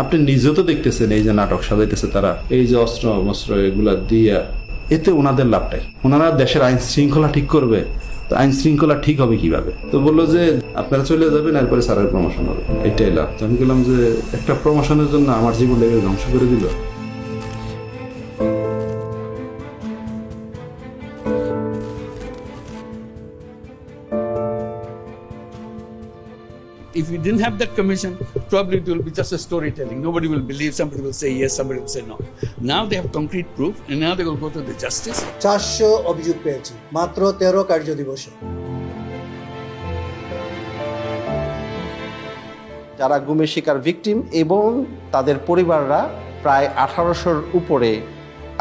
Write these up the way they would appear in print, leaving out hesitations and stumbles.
আপনি নিজেও তো দেখতেছেন এই যে নাটক সাজাইতেছে তারা, এই যে অস্ত্র মস্ত্র এগুলা দিয়া, এতে ওনাদের লাভটাই। ওনারা দেশের আইন শৃঙ্খলা ঠিক করবে, তো আইন শৃঙ্খলা ঠিক হবে কিভাবে? তো বললো যে আপনারা চলে যাবেন, এরপরে স্যারের প্রমোশন হবে, এইটাই লাভ। তো আমি বললাম যে একটা প্রমোশনের জন্য আমার জীবনটাকে ধ্বংস করে দিল। If we didn't have that commission, probably it will be just a storytelling. Nobody will believe, somebody will say yes, somebody will say no. Now they have concrete proof, and now they will go to the justice. 400 অভিযোগ পেয়েছি মাত্র 13 কার্য দিবসে। যারা গুমের শিকার victim এবং তাদের পরিবাররা প্রায় 1800-র উপরে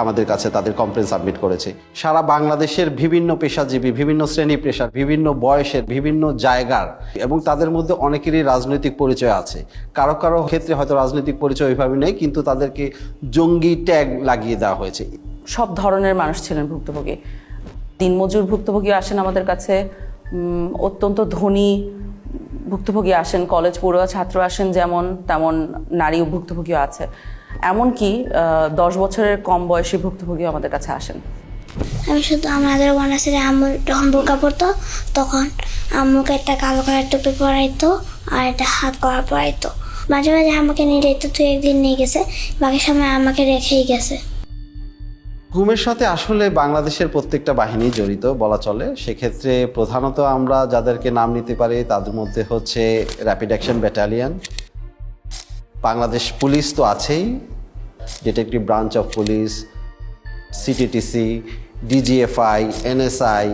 আমাদের কাছে তাদের কমপ্লেন সাবমিট করেছে। সারা বাংলাদেশের বিভিন্ন পেশাজীবী, বিভিন্ন শ্রেণী পেশার, বিভিন্ন বয়সের, বিভিন্ন জায়গার, এবং তাদের মধ্যে অনেকেরই রাজনৈতিক পরিচয় আছে। কারো কারো ক্ষেত্রে হয়তো রাজনৈতিক পরিচয় ওইভাবে নেই, কিন্তু তাদেরকে জঙ্গি ট্যাগ লাগিয়ে দেওয়া হয়েছে। সব ধরনের মানুষ ছিলেন ভুক্তভোগী। দিনমজুর ভুক্তভোগী আসেন আমাদের কাছে, অত্যন্ত ধনী ভুক্তভোগী আসেন, কলেজ পড়ুয়া ছাত্র আসেন, যেমন তেমন নারী ভুক্তভোগীও আছে। এমনকি 10 বছরের কম বয়সী ভুক্তভোগী আমাদের কাছে আসেন। আমি শুধু আমাদের বনাসের আম্মু যখন বোরকা পরতো তখন আম্মুকে একটা কালো কালার টুপি পরাইতো আর একটা হাত করা পরাইতো। মাঝে মাঝে আমাকে নিয়ে যেত, তুই একদিন নিয়ে গেছে, বাকি সময় আমাকে রেখেই গেছে। গুমের সাথে আসলে বাংলাদেশের প্রত্যেকটা বাহিনী জড়িত বলা চলে। সেক্ষেত্রে প্রধানত আমরা যাদেরকে নাম নিতে পারি তাদের মধ্যে হচ্ছে rapid action battalion, Bangladesh police তো আছেই, detective branch of police, CTTC, DGFI, NSI,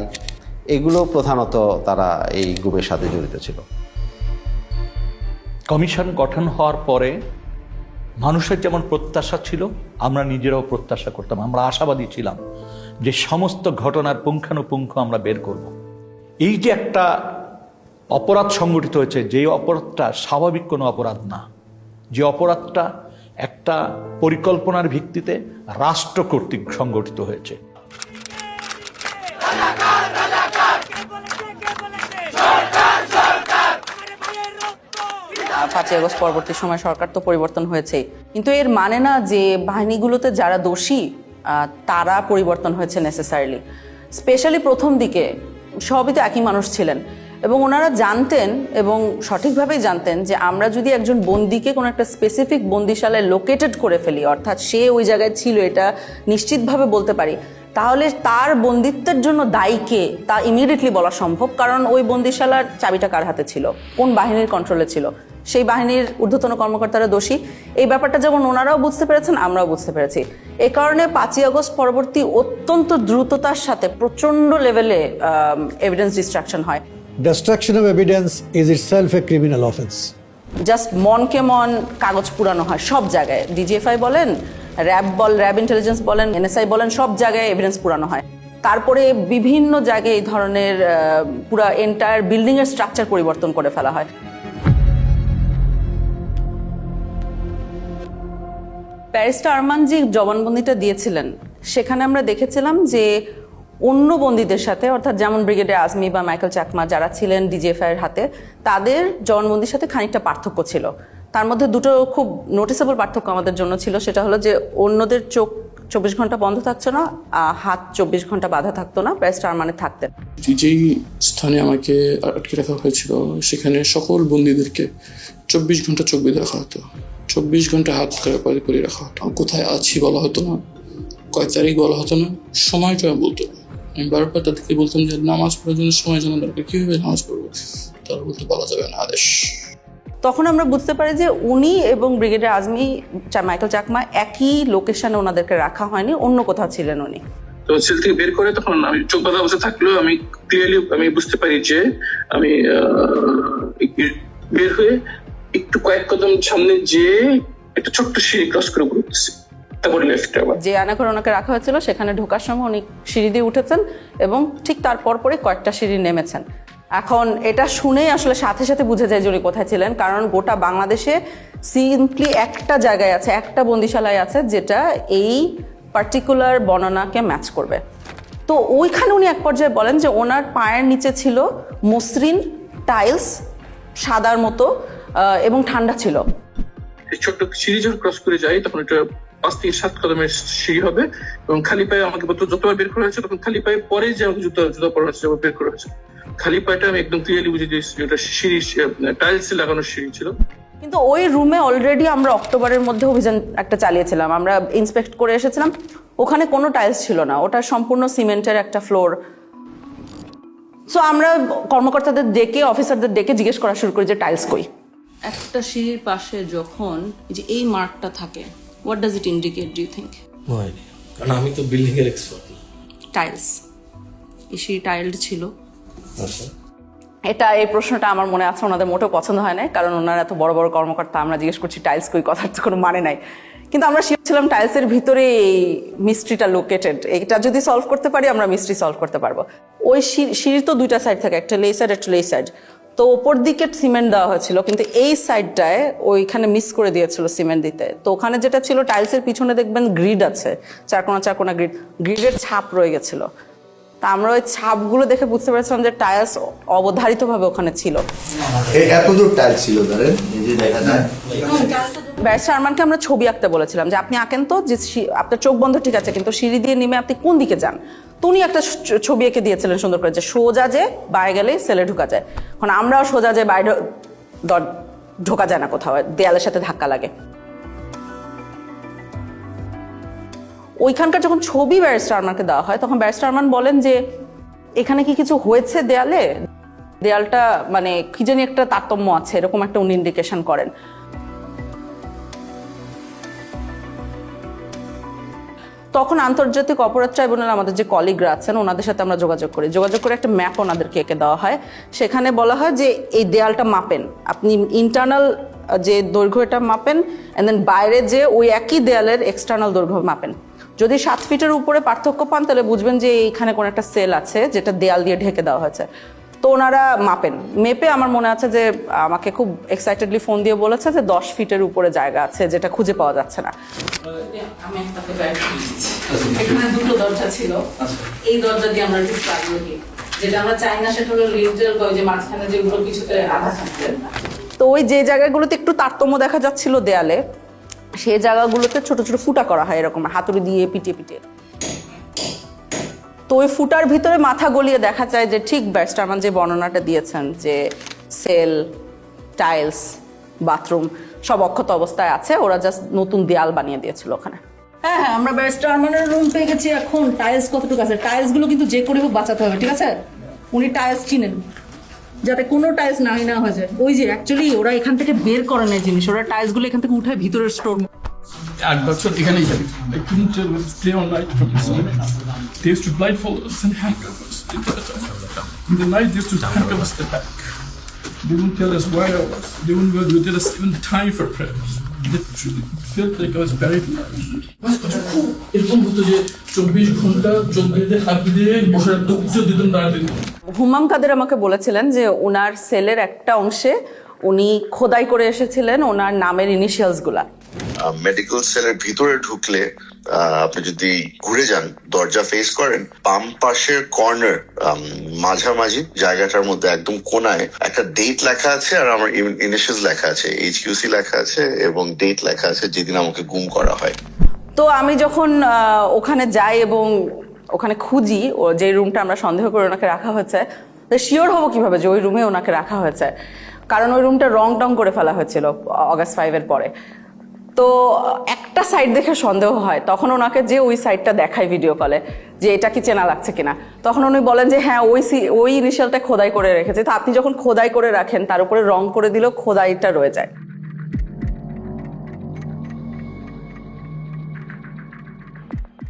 এগুলো প্রধানত তারা এই গুমের সাথে জড়িত ছিল। কমিশন গঠন হওয়ার পরে মানুষের যেমন প্রত্যাশা ছিল, আমরা নিজেরাও প্রত্যাশা করতাম, আমরা আশাবাদী ছিলাম যে সমস্ত ঘটনার পুঙ্খানুপুঙ্খ আমরা বের করব। এই যে একটা অপরাধ সংগঠিত হয়েছে, যে অপরাধটা স্বাভাবিক কোনো অপরাধ না, যে অপরাধটা একটা পরিকল্পনার ভিত্তিতে রাষ্ট্র কর্তৃক সংগঠিত হয়েছে। 5ই আগস্ট পরবর্তী সময় সরকার তো পরিবর্তন হয়েছেই, কিন্তু এর মানে না যে বাহিনীগুলোতে যারা দোষী তারা পরিবর্তন হয়েছে নেসেসারিলি। স্পেশালি প্রথম দিকে সবই তো একই মানুষ ছিলেন, এবং ওনারা জানতেন এবং সঠিকভাবেই জানতেন যে আমরা যদি একজন বন্দীকে কোনো একটা স্পেসিফিক বন্দিশালায় লোকেটেড করে ফেলি, অর্থাৎ সে ওই জায়গায় ছিল এটা নিশ্চিতভাবে বলতে পারি, তাহলে তার বন্দিত্বের জন্য দায়ী কে তা ইমিডিয়েটলি বলা সম্ভব। কারণ ওই বন্দিশালার চাবিটা কার হাতে ছিল, কোন বাহিনীর কন্ট্রোলে ছিল, সেই বাহিনীর ঊর্ধ্বতন কর্মকর্তারা দোষী। এই ব্যাপারটা যেমন ওনারাও বুঝতে পেরেছেন, আমরাও বুঝতে পেরেছি। এ কারণে 5ই আগস্ট পরবর্তী অত্যন্ত দ্রুততার সাথে প্রচণ্ড লেভেলে এভিডেন্স ডিস্ট্রাকশন হয়। Destruction of evidence is itself a criminal offense. Just মনকে মন কাগজ পুরানো হয় সব জায়গায়। ডিজিএফআই বলেন, র্যাব ইন্টেলিজেন্স বলেন, এনএসআই বলেন, সব জায়গায় এভিডেন্স পুরানো হয়। তারপরে বিভিন্ন জায়গায় এই ধরনের পুরা এন্টায়ার বিল্ডিংয়ের স্ট্রাকচার পরিবর্তন করে ফেলা হয়। ব্যারিস্টার আরমান জি জবানবন্দিটা দিয়েছিলেন, সেখানে আমরা দেখেছিলাম যে অন্য বন্দীদের সাথে, অর্থাৎ যেমন ব্রিগেডিয়ার আজমি বা মাইকেল চাকমা যারা ছিলেন ডিজিএফআই এর হাতে, তাদের জবানবন্দির সাথে খানিকটা পার্থক্য ছিল। তার মধ্যে দুটো খুব নোটিসেবল পার্থক্য আমাদের জন্য ছিল। সেটা হলো যে অন্যদের চোখ 24 ঘন্টা বন্ধ থাকছে না, হাত 24 ঘন্টা বাধা থাকতো না, ব্যারিস্টার আরমানের থাকতেন। যেই স্থানে আমাকে আটকে রাখা হয়েছিল সেখানে সকল বন্দীদেরকে 24 ঘন্টা চোখ বেঁধে রাখা হতো, 24 ঘন্টা হাত করে রাখা হতো। কোথায় আছি বলা হতো না, কয় তারিখ বলা হতো না, সময়টা বলতো না। আমি বারবার তাদেরকে বলতাম যে নামাজ পড়ার জন্য সময় জানা দরকার, কীভাবে নামাজ পড়বো, তারা বলতে বলা যাবে না, আদেশ। তখন আমরা বুঝতে পারি যে উনি এবং ব্রিগেডিয়ার আজমি, মাইকেল চাকমা একই লোকেশনে ওনাদেরকে রাখা হয়নি, অন্য কোথাও ছিলেন উনি। তো সেল থেকে বের করে তখন আমি চোখ বাঁধা অবস্থা থাকলেও আমি ক্লিয়ারলি আমি বুঝতে পারি যে আমি বের হয়ে একটু কয়েক কদম সামনে যে একটা ছোট্ট সিঁড়ি ক্রস করে ঘুরতেছি, তারপর লেফট। যে আয়না করে ওনাকে রাখা হয়েছিল সেখানে ঢোকার সময় উনি সিঁড়ি দিয়ে উঠেছেন এবং ঠিক তার পরপরই কয়েকটা সিঁড়ি নেমেছেন। এখন এটা শুনেই আসলে সাথে সাথে বুঝে যায় যে উনি কোথায় ছিলেন, কারণ গোটা বাংলাদেশে সিম্পলি একটা জায়গায় আছে, একটা বন্দিশালায় আছে যেটা এই পার্টিকুলার বর্ণনাকে ম্যাচ করবে। তো ওইখানে উনি এক পর্যায়ে বলেন যে ওনার পায়ের নিচে ছিল মসৃণ টাইলস, সাদার মতো, এবং ঠান্ডা ছিল। ছোট্ট সিঁড়ি যখন ক্রস করে যাই তখন এটা 5 থেকে 7 কদমের সিঁড়ি হবে এবং খালি পায়ে আমাকে যতবার বের করা হয়েছে তখন খালি পায়ে পরে যে আমাকে জুতা পরা হয়েছে বের করা হয়েছে, খালি পায়েটা আমি একদম ক্লিয়ারলি বুঝে দিয়েছি ওটা সিঁড়ি টাইলস লাগানো সিঁড়ি ছিল। কিন্তু ওই রুমে অলরেডি আমরা অক্টোবরের মধ্যে অভিযান একটা চালিয়েছিলাম, আমরা ইন্সপেক্ট করে এসেছিলাম, ওখানে কোনো টাইলস ছিল না, ওটা সম্পূর্ণ সিমেন্টের একটা ফ্লোর। সো আমরা কর্মকর্তাদের ডেকে অফিসারদের ডেকে জিজ্ঞেস করা শুরু করি যে টাইলস কই। একটা সিঁড়ির পাশে যখন এই মার্কটা থাকে, what does it indicate do you think? কারণ আমি তো বিল্ডিং এর এক্সপার্ট না। টাইলস, এই সিঁড়ি টাইলড ছিল। এই প্রশ্নটা আমার মনে আছে ওনাদের মোটেও পছন্দ হয় না, কারণ ওনারা এত বড় বড় কর্মকর্তা, আমরা জিজ্ঞেস করছি টাইলস কই, কথার তো কোনো মানে নাই। কিন্তু আমরা শিওর ছিলাম টাইলসের ভিতরে এই মিস্ট্রিটা লোকেটেড, এটা যদি সলভ করতে পারি আমরা মিস্ট্রি সলভ করতে পারবো। ওই সিঁড়ি তো দুইটা সাইড থাকে, একটা লে সাইড একটা লে সাইড, তো ওপর দিকে সিমেন্ট দেওয়া হয়েছিল, কিন্তু এই সাইডটায় ওইখানে মিস করে দিয়েছিল সিমেন্ট দিতে। তো ওখানে যেটা ছিল টাইলসের পিছনে দেখবেন গ্রিড আছে, চারকোনা গ্রিডের ছাপ রয়ে গেছিল। তা আমরা ওই ছাপগুলো দেখে বুঝতে পেরেছিলাম যে টাইলস অবধারিতভাবে ওখানে ছিল। এতদূর টাইলস ছিল ধরেন এই যে দেখা যায়। ব্যারিস্টার আরমানকে আমরা ছবি আঁকতে বলেছিলাম যে আপনি আঁকেন তো, যে আপনার চোখ বন্ধ ঠিক আছে, কিন্তু সিঁড়ি দিয়ে নেমে আপনি কোন দিকে যান। তো উনি একটা ছবি এঁকে দিয়েছিলেন সুন্দর করে, যে সোজা যে বাইরে গেলেই সেলে ঢোকা যায়। এখন আমরাও সোজা যে বাইরে ঢোকা যায় না, কোথাও দেয়ালের সাথে ধাক্কা লাগে। ওইখানকার যখন ছবি ব্যারিস্টার আরমানকে দেওয়া হয় তখন ব্যারিস্টার আরমান বলেন যে এখানে কি কিছু হয়েছে দেয়ালে, দেয়ালটা মানে কি জানি একটা তারতম্য আছে, এরকম একটা উনি ইন্ডিকেশন করেন। তখন আন্তর্জাতিক অপরাধ ট্রাইব্যুনাল আমাদের যে কলিগরা আছেন ওনাদের সাথে আমরা যোগাযোগ করে একটা ম্যাপ ওনাদেরকে এঁকে দেওয়া হয়। সেখানে বলা হয় যে এই দেয়ালটা মাপেন, আপনি ইন্টারনাল যে দৈর্ঘ্য এটা মাপেন, এন্ড দেন বাইরে যে ওই একই দেয়ালের এক্সটার্নাল দৈর্ঘ্য মাপেন। যদি 7 ফিটের উপরে পার্থক্য পান তাহলে বুঝবেন যে এইখানে কোনো একটা সেল আছে যেটা দেয়াল দিয়ে ঢেকে দেওয়া হয়েছে। তো ওনারা মাপেন, মেপে আমার মনে আছে যে আমাকে খুব এক্সাইটেডলি ফোন দিয়ে বলেছে যে 10 ফিটের উপরে জায়গা আছে যেটা খুঁজে পাওয়া যাচ্ছে না। এখানে দুটো দরজা ছিল, এই দরজা দিয়ে আমরা ঢুকতে আগ্রহী, যেটা আমরা চাই না সেটা হলো লিন্টেল, যে মাঝখানে যেগুলো কিছুতে আধা থাকবে। তো ওই যে জায়গাগুলোতে একটু তারতম্য দেখা যাচ্ছিল দেয়ালে, সেই জায়গাগুলোতে ছোট ছোট ফুটা করা হয় এরকম হাতুড়ি দিয়ে পিটিয়ে। তো ওই ফুটার ভিতরে মাথা গলিয়ে দেখা যায় যে ঠিক ব্যারিস্টার আরমান যে বর্ণনাটা দিয়েছেন যে সেল, টাইলস, বাথরুম সব অক্ষত অবস্থায় আছে, ওরা জাস্ট নতুন দেয়াল বানিয়ে দিয়েছিল ওখানে। হ্যাঁ, আমরা ব্যারিস্টার আরমানের রুম পেয়ে গেছি। এখন টাইলস কতটুকু আছে, টাইলস গুলো কিন্তু যে করে হোক বাঁচাতে হবে, ঠিক আছে? উনি টাইলস চিনেন, যাতে কোনো টাইলস নাই না হয়ে যায়। ওই যে অ্যাকচুয়ালি ওরা এখান থেকে বের করে নেয় জিনিস, ওরা টাইলস গুলো এখান থেকে উঠে ভিতরের স্টোর। 8 বছর এখানেই যাবে। I couldn't stay all night from the sun. They used to blindfold us and handcuff us. In the night, they used to handcuff us to the back. They wouldn't tell us where I was. They wouldn't tell us even time for prayers. Literally, it felt like I was buried alive. এরকম হতো যে 24 ঘন্টা চোখ বেঁধে হাত দিয়ে বসে রাখতো, উঁচু দিতেন দাঁড়াতে। হুমাম কাদের আমাকে বলেছিলেন যে ওনার সেলের একটা অংশে উনি খোদাই করে এসেছিলেন ওনার নামের ইনিশিয়ালস গুলা। মেডিকেল সেলের ভিতরে ঢুকলে আপনি যদি ঘুরে যান, দরজা ফেস করেন, বাম পাশের কর্নার মাঝামাঝি জায়গাটার মধ্যে একদম কোনায় একটা ডেট লেখা আছে, আর আমার ইনিশিয়ালস লেখা আছে, HQC লেখা আছে এবং ডেট লেখা আছে যেদিন আমাকে গুম করা হয়। তো আমি যখন ওখানে যাই এবং ওখানে খুঁজি ও যে রুমটা আমরা সন্দেহ করে ওনাকে রাখা হয়েছে, শিওর হবো কিভাবে যে ওই রুমে ওনাকে রাখা হয়েছে, কারণ ওই রুমটা রং টং করে ফেলা হয়েছিল অগাস্ট 5-এর পরে। তো একটা সাইড দেখে সন্দেহ হয়, তখন ওনাকে যে ওই সাইডটা দেখায় ভিডিও কলে যে এটা কি চেনা লাগছে কিনা, তখন উনি বলেন যে হ্যাঁ ওই ইনিশিয়ালটা খোদাই করে রেখেছে। তো আপনি যখন খোদাই করে রাখেন তার উপরে রং করে দিলেও খোদাইটা রয়ে যায়।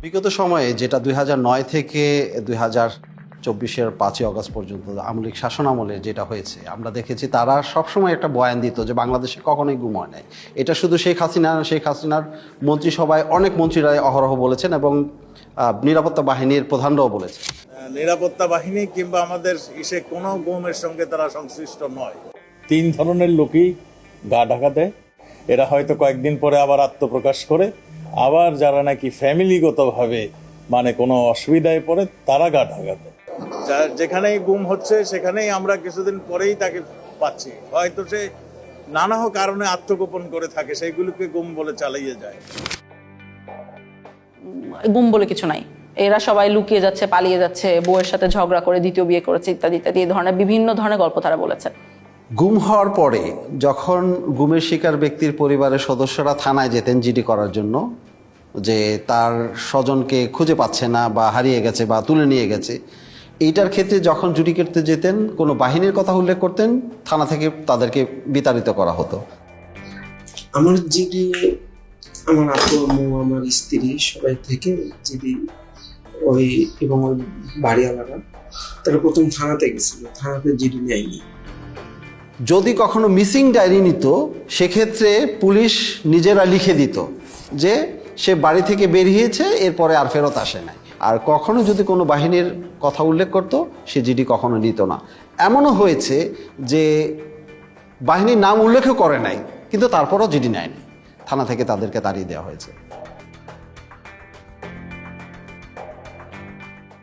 বিগত সময়ে যেটা 2009 থেকে 2024-এর 5ই অগস্ট পর্যন্ত আওয়ামী লীগ শাসন আমলে যেটা হয়েছে, আমরা দেখেছি তারা সবসময় একটা বয়ান দিত যে বাংলাদেশে কখনোই গুম হয় নাই। এটা শুধু শেখ হাসিনার মন্ত্রিসভায় অনেক মন্ত্রীরা অহরহ বলেছেন এবং নিরাপত্তা বাহিনীর প্রধানরাও বলেছে। নিরাপত্তা বাহিনী কিংবা আমাদের কোনো গুমের সঙ্গে তারা সংশ্লিষ্ট নয়। 3 ধরনের লোকই গা ঢাকা দেয়, এরা হয়তো কয়েকদিন পরে আবার আত্মপ্রকাশ করে, আবার যারা নাকি ফ্যামিলিগতভাবে মানে কোনো অসুবিধায় পড়ে তারা গা ঢাকা দেয়। যেখানেই গুম হচ্ছে সেখানেই আমরা কিছুদিন পরেই তাকে পাচ্ছি, হয়তো সে নানা কারণে আত্মগোপন করে থাকে, সেইগুলোকে গুম বলে চালিয়ে যায়। গুম বলে কিছু নাই, এরা সবাই লুকিয়ে যাচ্ছে, পালিয়ে যাচ্ছে, বউয়ের সাথে ঝগড়া করে দ্বিতীয় বিয়ে করেছে, ইত্যাদি ইত্যাদি, এই ধরনের বিভিন্ন ধরনের গল্প তারা বলেছে। গুম হওয়ার পরে যখন গুমের শিকার ব্যক্তির পরিবারের সদস্যরা থানায় যেতেন জিডি করার জন্য, যে তার স্বজনকে খুঁজে পাচ্ছে না বা হারিয়ে গেছে বা তুলে নিয়ে গেছে, এইটার ক্ষেত্রে যখন জুডি করতে যেতেন কোনো বাহিনীর কথা উল্লেখ করতেন, থানা থেকে তাদেরকে বিতাড়িত করা হতো। আমার জিডি, আমার আপু আম্মু, আমার স্ত্রী সবাই থেকে জিডি ওই এবং ওই বাড়িওয়ালারা তারা প্রথম থানাতে গেছিল, থানাতে জিডি নেয়নি। যদি কখনো মিসিং ডায়েরি নিত, সেক্ষেত্রে পুলিশ নিজেরা লিখে দিত যে সে বাড়ি থেকে বেরিয়েছে, এরপরে আর ফেরত আসে নাই। আর কখনো যদি কোনো বাহিনীর কথা উল্লেখ করত, সে জিডি কখনো নিত না। এমনও হয়েছে যে বাহিনীর নাম উল্লেখও করে নাই, কিন্তু তারপরও জিডি নেয়নি, থানা থেকে তাদেরকে তাড়িয়ে দেওয়া হয়েছে।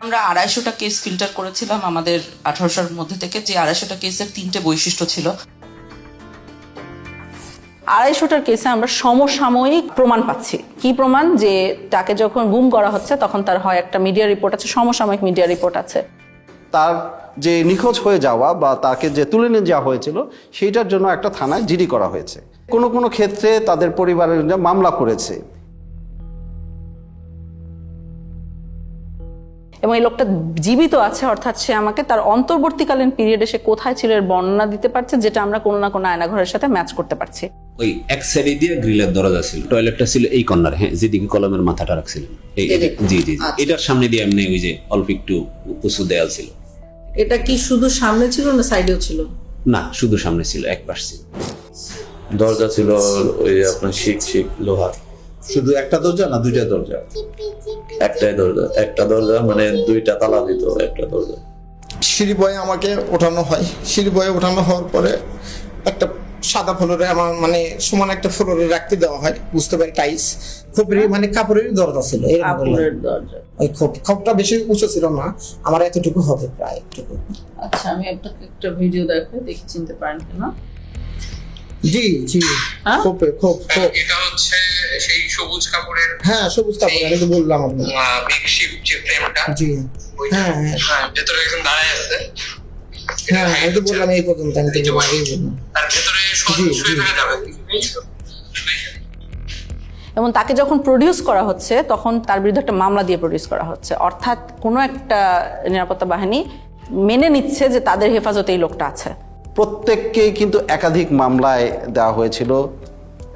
আমরা 250টা কেস ফিল্টার করেছিলাম আমাদের 1800-র মধ্যে থেকে, যে 250টা কেসের 3টে বৈশিষ্ট্য ছিল। 250টার কেসে আমরা সমসাময়িক প্রমাণ পাচ্ছি। কি প্রমাণ? যে তাকে যখন গুম করা হচ্ছে তখন তার হয় একটা মিডিয়া রিপোর্ট আছে, সমসাময়িক মিডিয়া রিপোর্ট আছে। তার যে নিখোঁজ হয়ে যাওয়া বা তাকে যে তুলে নিয়ে যাওয়া হয়েছিল, সেইটার জন্য একটা থানায় জিডি করা হয়েছে। কোনো কোনো ক্ষেত্রে তাদের পরিবারের মামলা করেছে। এবং এই লোকটা জীবিত আছে, অর্থাৎ সে আমাকে তার অন্তর্বর্তীকালীন পিরিয়ডে সে কোথায় ছিল এর বর্ণনা দিতে পারছে, যেটা আমরা কোনো না কোনো আয়নাঘরের সাথে ম্যাচ করতে পারছি। ওই এক সাইডে দিয়ে গ্রিলের দরজা ছিল, টয়লেটটা ছিল এই কর্নারে, হ্যাঁ, যেদিকে কলমের মাথাটা রাখছিলেন, এই জি জি, এটার সামনে দিয়ে এমনি ওই যে অল্প একটু উঁচু দেয়াল ছিল। এটা কি শুধু সামনে ছিল না সাইডেও ছিল? না, শুধু সামনে ছিল, এক পাশ ছিল। দরজা ছিল ওই আপনার শিক লোহার। শুধু একটা দরজা না দুইটা দরজা? একটাই দরজা, একটা দরজা মানে দুইটা তালা দিত একটা দরজা। সিঁড়ি বয়ে আমাকে ওঠানো হয়, সিঁড়ি বয়ে ওঠানো হওয়ার পরে একটা সাদা ফ্লোরে আমার মানে সমান একটা ফ্লোরে রাখতে দেওয়া হয়, বুঝতে পারি টাইলস, খোপের মানে কাপড়ের দরজা ছিল। ওই খোপটা বেশি উঁচু ছিল না, আমার এতটুকু হবে প্রায় এতটুকু। আচ্ছা, আমি আপনাকে একটা ভিডিও দেখাই, দেখি চিনতে পারেন কিনা। জি জি, খোপে খোপ খোপ। এটা হচ্ছে সেই সবুজ কাপড়ের, হ্যাঁ সবুজ কাপড়, আমি তো বললাম আপনাকে মেকশিফট যে ফ্রেমটা। জি হ্যাঁ হ্যাঁ, ভেতরে একজন দাঁড়ায় আছে। হ্যাঁ আমি তো বললাম এই পর্যন্ত, আমি তো আগেই বললাম। আর ভেতরে শুয়ে থাকা যাবে। এবং তাকে যখন প্রডিউস করা হচ্ছে তখন তার বিরুদ্ধে একটা মামলা দিয়ে প্রডিউস করা হচ্ছে, অর্থাৎ কোনো একটা নিরাপত্তা বাহিনী মেনে নিচ্ছে যে তাদের হেফাজতে এই লোকটা আছে। প্রত্যেককেই কিন্তু একাধিক মামলায় দেওয়া হয়েছিল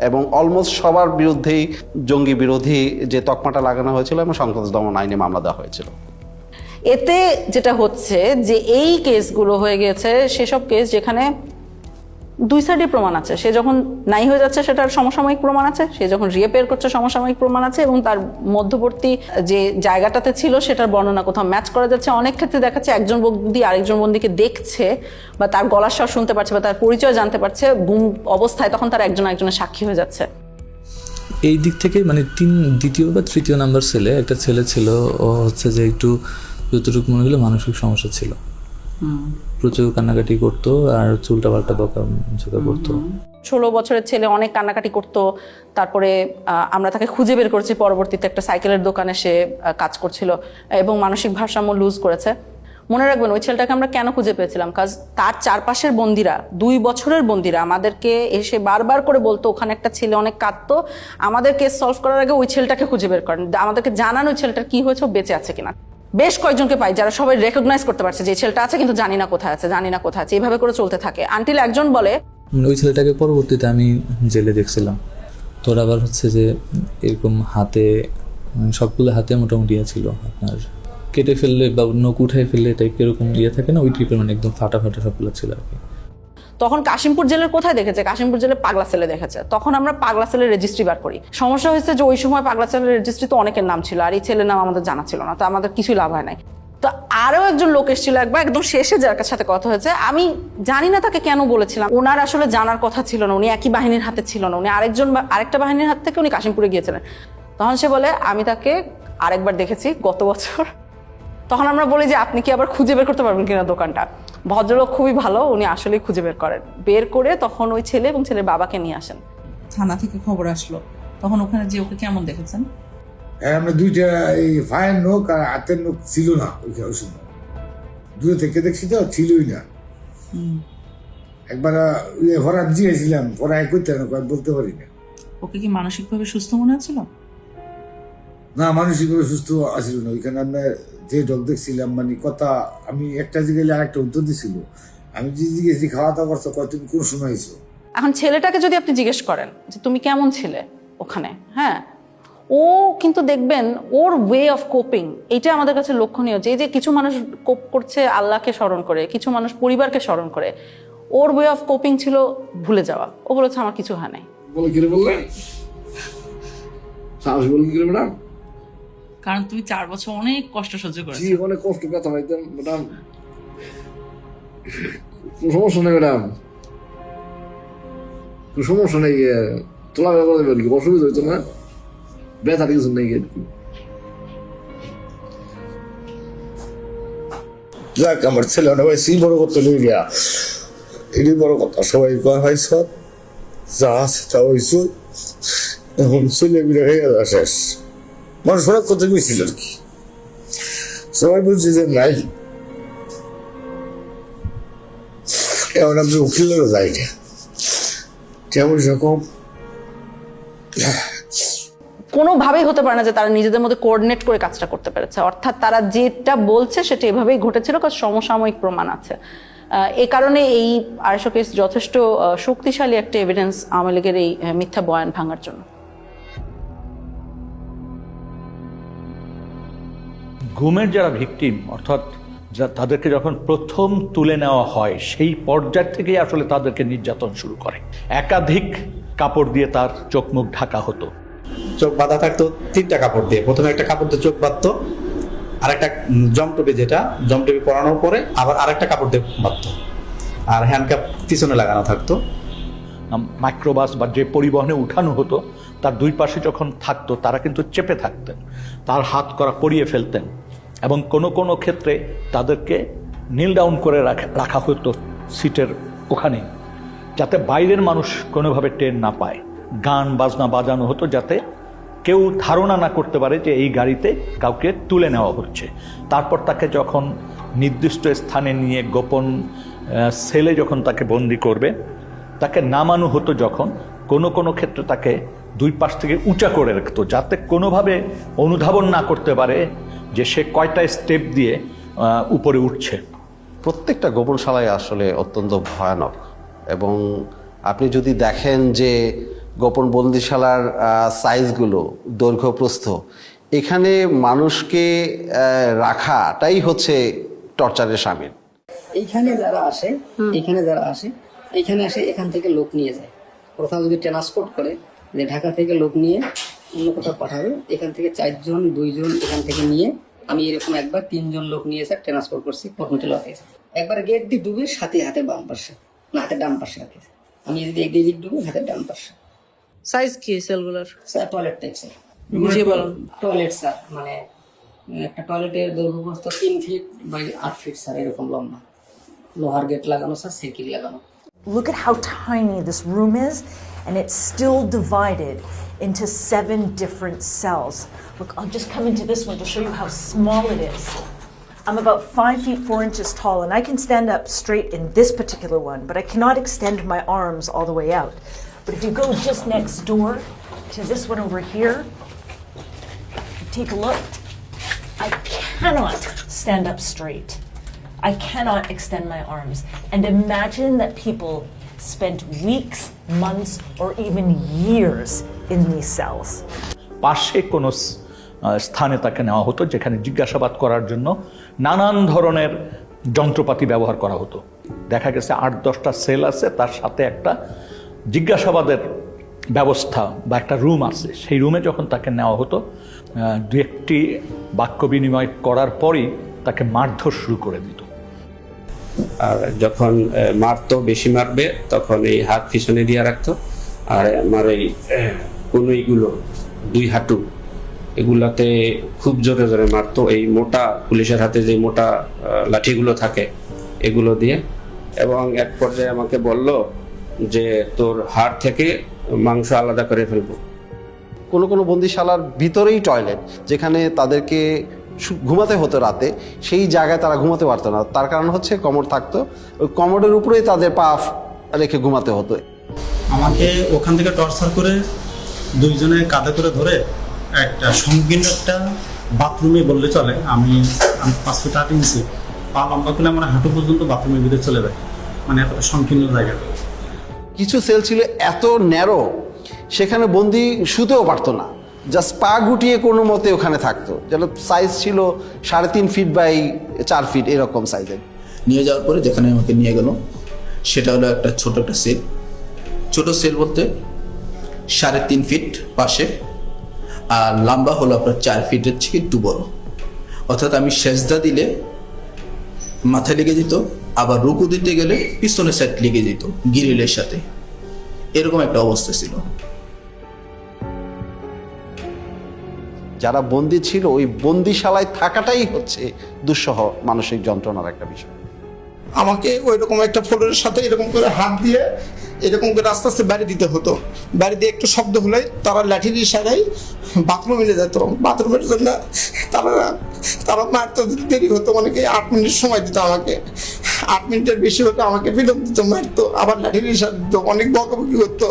এবং অলমোস্ট সবার বিরুদ্ধেই জঙ্গি বিরোধী যে তকমাটা লাগানো হয়েছিল এবং সন্ত্রাস দমন আইনে মামলা দেওয়া হয়েছিল। এতে যেটা হচ্ছে যে এই কেসগুলো হয়ে গেছে সেসব কেস যেখানে দুই সাইডে প্রমাণ আছে। সে যখন নাই হয়ে যাচ্ছে সেটার সমসাময়িক প্রমাণ আছে, সে যখন রিঅ্যাপিয়ার করছে সমসাময়িক প্রমাণ আছে, এবং তার মধ্যবর্তী যে জায়গাটাতে ছিল সেটার বর্ণনা কোথাও ম্যাচ করা যাচ্ছে। অনেক ক্ষেত্রে দেখা যাচ্ছে একজন বন্দী আরেকজন বন্দীকে দেখছে বা তার গলার স্বর শুনতে পারছে বা তার পরিচয় জানতে পারছে গুম অবস্থায়, তখন তার একজন একজনের সাক্ষী হয়ে যাচ্ছে। এই দিক থেকে মানে দ্বিতীয় বা তৃতীয় নাম্বার ছেলে, একটা ছেলে ছিল, ও হচ্ছে যে একটু যতটুকু মনে হলো মানসিক সমস্যা ছিল, প্রচুর কান্নাকাটি করতো আর চুলটা পাল্টা বকা করতো। 16 বছরের ছেলে অনেক কান্নাকাটি করতো। তারপরে আমরা তাকে খুঁজে বের করেছি, পরবর্তীতে একটা সাইকেলের দোকানে সে কাজ করছিল এবং মানসিক ভারসাম্য লুজ করেছে। মনে রাখবেন ওই ছেলেটাকে আমরা কেন খুঁজে পেয়েছিলাম, কাজ তার চারপাশের বন্দিরা, 2 বছরের বন্দিরা আমাদেরকে এসে বারবার করে বলতো ওখানে একটা ছেলে অনেক কাঁদতো, আমাদের কেস সলভ করার আগে ওই ছেলেটাকে খুঁজে বের করেন, আমাদেরকে জানান ওই ছেলেটার কি হয়েছে, বেঁচে আছে কিনা। বেশ কয়েকজনকে পাই যারা সবাই রেকগনাইজ করতে পারছে যে ছেলেটা আছে কিন্তু জানি না কোথায় আছে, জানি না কোথায় আছে, এইভাবে করে চলতে থাকে আনটিল একজন বলে। ওই ছেলেটাকে পরবর্তীতে আমি জেলে দেখছিলাম, তোর আবার হচ্ছে যে এরকম হাতে সবগুলো হাতে মোটামুটি ছিল, আপনার কেটে ফেললে বা নখ উঠাই ফেললে টাইপ এরকম থাকে না, ওই টাইপের মানে একদম ফাটা ফাটা সবগুলো ছিল আর কি। তখন কাশিমপুর জেলের কোথায় দেখেছে, কাশিমপুর জেলে পাগলা সেলে দেখেছে। তখন আমরা পাগলা সেলের রেজিস্ট্রি বার করি। সমস্যা হয়েছে যে ওই সময় পাগলা সেলের রেজিস্ট্রি তো অনেকের নাম ছিল, আর এই ছেলের নাম আমাদের জানা ছিল না, তো আমাদের কিছুই লাভ হয় নাই। তো আরও একজন লোক এসেছিল একবার, একদম শেষে যার সাথে কথা হয়েছে, আমি জানি না তাকে কেন বলেছিলাম, ওনার আসলে জানার কথা ছিল না, উনি একই বাহিনীর হাতে ছিল না, উনি আরেকটা বাহিনীর হাত থেকে উনি কাশিমপুরে গিয়েছিলেন। তখন সে বলে আমি তাকে আরেকবার দেখেছি গত বছর। তখন আমরা বলি যে আপনি কি আবার খুঁজে বের করতে পারবেন কিনা দোকানটা। ভদ্রলোক খুবই ভালো, উনি আসলে খুঁজে বের করে তখন ওই ছেলে এবং ছেলের বাবাকে নিয়ে আসেন। থানা থেকে খবর আসলো, তখন ওখানে যে ওকে কেমন দেখেছেন? আমরা দুইটা এই ফায়ের নোক আর হাতের নোক ছিল না ওই সময়, দূরে থেকে দেখছি তো ছিলই না। একবার হঠাৎ দিয়েছিলাম, পরে করতে না বলতে পারি না। ওকে কি মানসিকভাবে সুস্থ মনে হচ্ছিল? না, মানসিকভাবে সুস্থ আসছিল না। ওইখানে আমরা যে ডগ দেখছিলাম, মানে কথা আমি একটা জিজ্ঞেস আর একটা উত্তর দিছিল। আমি যে জিজ্ঞেস খাওয়া দাওয়া করছো, তুমি কোন সময় এসো? এখন ছেলেটাকে যদি আপনি জিজ্ঞেস করেন যে তুমি কেমন ছিলে ওখানে, হ্যাঁ, ও কিন্তু দেখবেন ওর ওয়ে অফ কোপিং, এটা আমাদের কাছে লক্ষণীয়। যে কিছু মানুষ কোপ করছে আল্লাহকে স্মরণ করে, কিছু মানুষ পরিবারকে স্মরণ করে, ওর ওয়ে অফ কোপিং ছিল ভুলে যাওয়া। ও বলেছে আমার কিছু হয় নাই। বলে কি বললে? সাহস বলে কি ম্যাডাম? কারণ তুমি 4 বছর অনেক কষ্ট সহ্য করেছো। অনেক কষ্ট, ব্যথা পাইতাম ম্যাডাম। সমস্যা নেই ম্যাডাম, সমস্যা নেই, চলাফেরা করে দেবেন, কি অসুবিধা হইতো না, ব্যথা কিছু নেই আর কি। যাক, আমার ছেলে অনেক হয়েছি, বড় করতে লেগে গিয়া, এটাই বড় কথা। সবাই কয় ভাই সব যা আছে তা হয়েছ, এখন ছেলে মিলে হয়ে যাওয়া শেষ। মানুষ অনেক কথা গেছিল আর কি, সবাই বুঝছে যে নাই, এখন আমি উকিলেরও যাই না, যেমন সেরকম কোনোভাবেই হতে পারে না যে তারা নিজেদের মধ্যে কোঅর্ডিনেট করে কাজটা করতে পেরেছে। অর্থাৎ তারা যেটা বলছে সেটা এভাবেই ঘটেছিল, কারণ সমসাময়িক প্রমাণ আছে। এ কারণে এই 250 কেস যথেষ্ট শক্তিশালী একটা এভিডেন্স আওয়ামী লীগের এই মিথ্যা বয়ান ভাঙার জন্য। গুমের যারা ভিকটিম, অর্থাৎ তাদেরকে যখন প্রথম তুলে নেওয়া হয় সেই পর্যায় থেকেই আসলে তাদেরকে নির্যাতন শুরু করে। একাধিক কাপড় দিয়ে তার চোখ মুখ ঢাকা হতো, চোখ বাঁধা থাকতো 3টা কাপড় দিয়ে। প্রথমে একটা কাপড় দিয়ে চোখ বাঁধতো, আরেকটা জমটুপি, যেটা জমটুপি পরানোর পরে আবার আরেকটা কাপড় দিয়ে বাঁধতো, আর হ্যান্ডকাপ পিছনে লাগানো থাকতো। মাইক্রোবাস বা যে পরিবহনে উঠানো হতো তার 2 পাশে যখন থাকতো তারা কিন্তু চেপে থাকতেন, তার হাত করা পরিয়ে ফেলতেন, এবং কোনো কোনো ক্ষেত্রে তাদেরকে নীল ডাউন করে রাখা হতো সিটের ওখানে, যাতে বাইরের মানুষ কোনোভাবে টের না পায়। গান বাজনা বাজানো হতো যাতে কেউ ধারণা না করতে পারে যে এই গাড়িতে কাউকে তুলে নেওয়া হচ্ছে। তারপর তাকে যখন নির্দিষ্ট স্থানে নিয়ে গোপন সেলে যখন তাকে বন্দি করবে, তাকে নামানো হতো যখন, কোনো কোনো ক্ষেত্রে তাকে 2 পাশ থেকে উঁচা করে রাখতো, যাতে কোনোভাবে অনুধাবন না করতে পারে যে সে কয়টা স্টেপ দিয়ে উপরে উঠছে। প্রত্যেকটা গোপনশালায় আসলে অত্যন্ত ভয়ানক, এবং আপনি যদি দেখেন যে গোপন বন্দিশালার সাইজগুলো, দৈর্ঘ্য প্রস্থ, এখানে মানুষকে রাখাটাই হচ্ছে টর্চারের শামিল। এইখানে যারা আসে এখানে আসে, এখান থেকে লোক নিয়ে যায়। কোথাও যদি ট্রান্সপোর্ট করে যে ঢাকা থেকে লোক নিয়ে অন্য কোথাও পাঠাবে, এখান থেকে 4 জন 2 জন এখান থেকে নিয়ে, আমি এরকম একবার 3 জন লোক নিয়ে এসে ট্রান্সপোর্ট করছি কর্মটি লগে। একবার গেট দিয়ে ডুবে সাথে হাতে বাম পাশে, না হাতে ডান পাশে রাখে। আমি যদি একদিক ডুবে হাতে ডান পাশে। সাইজ কি সেলগুলোর? স্যার টয়লেট টাইপ স্যার, বুঝিয়ে বলুন। টয়লেট স্যার, মানে একটা টয়লেটের দৈর্ঘ্য প্রস্থ 3 ফিট বাই 8 ফিট স্যার, এরকম লম্বা, লোহার গেট লাগানো স্যার, সাইকেল লাগানো। Look at how tiny this room is, and it's still divided into 7 different cells. Look, I'll just come into this one to show you how small it is. I'm about 5 feet 4 inches tall, and I can stand up straight in this particular one, but I cannot extend my arms all the way out. But if you go just next door to this one over here, take a look. I cannot stand up straight. I cannot extend my arms. And imagine that people spent weeks, months, or even years in these cells. পাশে কোনো স্থানে তাকে নেওয়া হতো যেখানে জিজ্ঞাসাবাদ করার জন্য নানান ধরনের যন্ত্রপাতি ব্যবহার করা হতো। দেখা গেছে 8-10টা সেল আছে, তার সাথে একটা জিজ্ঞাসাবাদের ব্যবস্থা বা একটা রুম আছে। সেই রুমে যখন তাকে নেওয়া হতো, 2-1টি বাক্য বিনিময় করার পরই তাকে মারধর শুরু করে দিত। আর যখন মারতো, বেশি মারবে, তখন এই হাত পিছনে দিয়ে রাখতো, আর আমার এই কনুইগুলো, 2 হাঁটু, এগুলাতে খুব জোরে জোরে মারতো। এই মোটা পুলিশের হাতে যে মোটা লাঠিগুলো থাকে, এগুলো দিয়ে, এবং এক পর্যায়ে আমাকে বলল যে তোর হাড় থেকে মাংস আলাদা করে ফেলবো। কোনো কোনো বন্দিশালার ভিতরেই টয়লেট, যেখানে তাদেরকে ঘুমাতে হতো রাতে, সেই জায়গায় তারা ঘুমাতে পারতো না। তার কারণ হচ্ছে কমোড থাকতো, ওই কমোডের উপরেই তাদের পা রেখে ঘুমাতে হতো। আমাকে ওখান থেকে টর্চার করে দুইজনে কাঁধে করে ধরে একটা সংকীর্ণ একটা বাথরুমে বললে চলে, আমি 5 ফুট 8 ইঞ্চি পা লম্বা করলে আমার হাঁটু পর্যন্ত বাথরুমের ভিতরে চলে যায়, মানে এতটা সংকীর্ণ জায়গা। কিছু সেল ছিল এত ন্যারো, সেখানে বন্দি শুতেও পারতো না, জাস্ট পা গুটিয়ে কোনো মতে ওখানে থাকতো। যেন সাইজ ছিল 3.5 ফিট বাই 4 ফিট এরকম সাইজের। নিয়ে যাওয়ার পরে যেখানে আমাকে নিয়ে গেল সেটা হলো একটা ছোট একটা সেল। ছোট সেল বলতে 3.5 ফিট পাশে, আর লম্বা হলো আপনার 4 ফিটের থেকে একটু বড়। অর্থাৎ আমি সেজদা দিলে মাথায় লেগে যেত, আবার রুকু দিতে গেলে পিছনের সাইড লেগে যেত গ্রিলের সাথে, এরকম একটা অবস্থা ছিল। যারা বন্দি ছিল ওই বন্দিশালায় থাকাটাই হচ্ছে দুঃসহ মানসিক যন্ত্রণার একটা বিষয়। আমাকে ওই রকম একটা ফ্লোরের সাথে এরকম করে হাত দিয়ে এরকম করে আস্তে আস্তে বাড়ি দিতে হতো। বাড়ি দিয়ে একটু শব্দ হলেই তারা লাঠির ইশারায় বাথরুমে নিয়ে যেত। বাথরুমের জন্য তারা মারতে দেরি হতো, অনেকে 8 মিনিট সময় দিত আমাকে। 8 মিনিটের বেশি হতো আমাকে বিলম্ব দিত, মারতো, আবার লাঠির ইশারা দিত, অনেক বকাবকি করতো।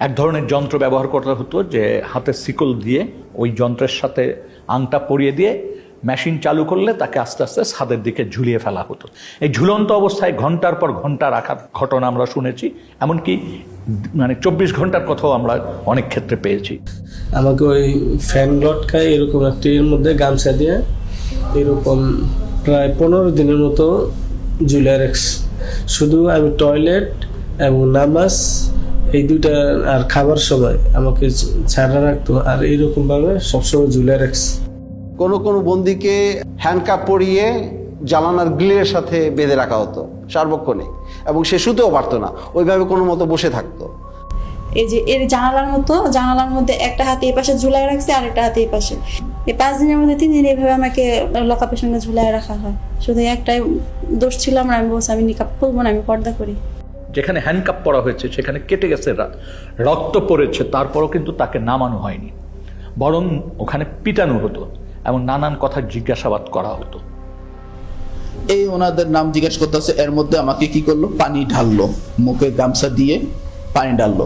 এক ধরনের যন্ত্র ব্যবহার করতে হতো, যে হাতে শিকল দিয়ে ওই যন্ত্রের সাথে আংটা পরিয়ে দিয়ে মেশিন চালু করলে তাকে আস্তে আস্তে ছাদের দিকে ঝুলিয়ে ফেলা হতো। এই ঝুলন্ত অবস্থায় ঘন্টার পর ঘন্টা রাখার ঘটনা আমরা শুনেছি, এমনকি মানে 24 ঘন্টার কথাও আমরা অনেক ক্ষেত্রে পেয়েছি। আমাকে ওই ফ্যান লটকায় এরকম একটি এর মধ্যে গামছা দিয়ে এরকম প্রায় 15 দিনের মতো ঝুলিয়ে রাখছে। শুধু আমি টয়লেট এবং নামাজ এই দুইটা আর খাবার সময় আমাকে ছাড়া রাখতো, আর এইরকমভাবে সবসময় ঝুলিয়ে রাখছে। কোনো কোনো বন্দিকে হ্যান্ডকাপ পরিয়ে জানালার গ্রিলের সাথে বেঁধে রাখা হতো সার্বক্ষণে, এবং সে শুতেও পারতো না, ওইভাবে কোনো মতো বসে থাকতো। এই যে এর জানালার মধ্যে একটা হাতে এই পাশে ঝুলাই রাখছে আর একটা হাতে এই পাশে। এই 5 দিনের মধ্যে 3 দিন এইভাবে আমাকে লকআপের সঙ্গে ঝুলাই রাখা হয়। শুধু একটাই দোষ ছিল, আমি বলছি আমি নিকাব খুলবো না, আমি পর্দা করি। যেখানে হ্যান্ডকাপ পরা হয়েছে সেখানে কেটে গেছে, রক্ত পড়েছে, তারপরও কিন্তু তাকে নামানো হয়নি, বরং ওখানে পিটানো হতো এবং নানান কথা জিজ্ঞাসাবাদ করা হতো। এই ওনাদের নাম জিজ্ঞেস করতেছে, এর মধ্যে আমাকে কি করলো, পানি ঢাললো, মুখে গামছা দিয়ে পানি ঢাললো।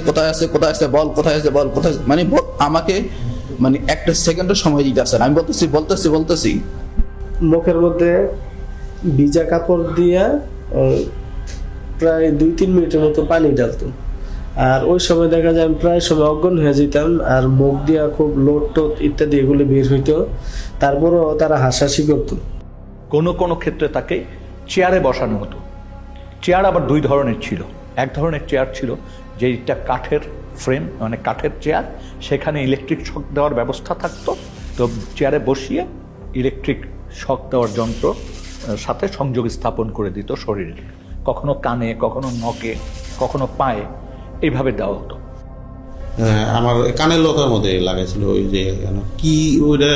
কোথায় আছে বল, কোথায় আছে বল, কোথায়, মানে আমাকে মানে একটা সেকেন্ডও সময় দিতে আসে না। আমি বলতেছি মুখের মধ্যে ভিজা কাপড় দিয়ে প্রায় 2-3 মিনিটের মতো পানি ঢালতো, আর ওই সময় দেখা যায় আমি প্রায় সময় অজ্ঞান হয়ে যেতাম, আর মুখ দিয়া খুব লোট টোট ইত্যাদি এগুলো বের হইতো, তারপরও তারা হাসাহাসি করতো। কোনো কোনো ক্ষেত্রে তাকে চেয়ারে বসানো হতো। চেয়ার আবার 2 ধরনের ছিল। এক ধরনের চেয়ার ছিল যেটা কাঠের ফ্রেম, মানে কাঠের চেয়ার, সেখানে ইলেকট্রিক শক দেওয়ার ব্যবস্থা থাকতো। তো চেয়ারে বসিয়ে ইলেকট্রিক শক দেওয়ার যন্ত্র সাথে সংযোগ স্থাপন করে দিত শরীরে, কখনো কানে, কখনো নখে, কখনো পায়ে, এইভাবে দেওয়া হতো। আমার কানের লতার মধ্যে লাগাইছিল, ওই যে কি ওইটা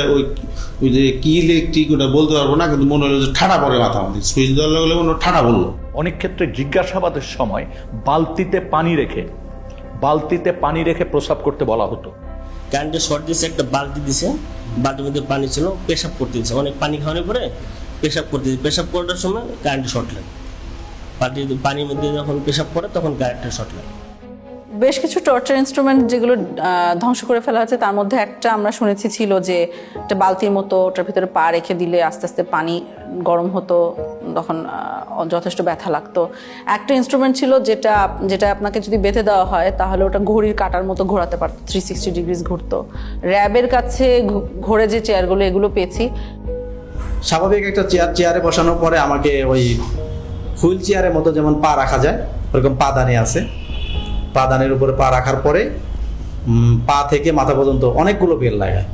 ওই যে কি ইলেকট্রিক ওটা বলতে পারবো না, কিন্তু মনে হলো যে ঠাড়া পড়ে মাথা আমাদের, সুইচ দেওয়ার লাগলে মনে ঠাড়া বললো। অনেক ক্ষেত্রে জিজ্ঞাসাবাদের সময় বালতিতে পানি রেখে প্রস্রাব করতে বলা হতো। কারেন্টের শর্ট দিয়েছে, একটা বালতি দিছে, বালতির মধ্যে পানি ছিল, পেশাব করতে দিচ্ছে, অনেক পানি খাওয়ানোর পরে পেশাব করতে দিচ্ছে। পেশাব করার সময় কারেন্টের শর্ট লাগে, পানির মধ্যে যখন পেশাব করে তখন কারেন্টের শর্ট লাগে। বেশ কিছু টর্চার ইনস্ট্রুমেন্ট যেগুলো ধ্বংস করে ফেলা হয়েছে, তার মধ্যে একটা আমরা শুনেছি ছিল যে একটা বালতির মতো, ওটার ভিতরে পা রেখে দিলে আস্তে আস্তে পানি গরম হতো, তখন যথেষ্ট ব্যথা লাগতো। একটা ইনস্ট্রুমেন্ট ছিল যেটা আপনাকে যদি বেঁধে দেওয়া হয় তাহলে ওটা ঘড়ির কাঁটার মতো ঘোরাতে পারতো, 360 ডিগ্রিজ ঘুরতো। র্যাবের কাছে ঘোরে যে চেয়ারগুলো, এগুলো পেয়েছি। স্বাভাবিক একটা চেয়ারে বসানোর পরে আমাকে ওই হুইল চেয়ারের মতো যেমন পা রাখা যায় ওরকম পাদানি আছে, পাদানের উপরে পা রাখার পরে পা থেকে মাথা পর্যন্ত অনেকগুলো বেল লাগায়।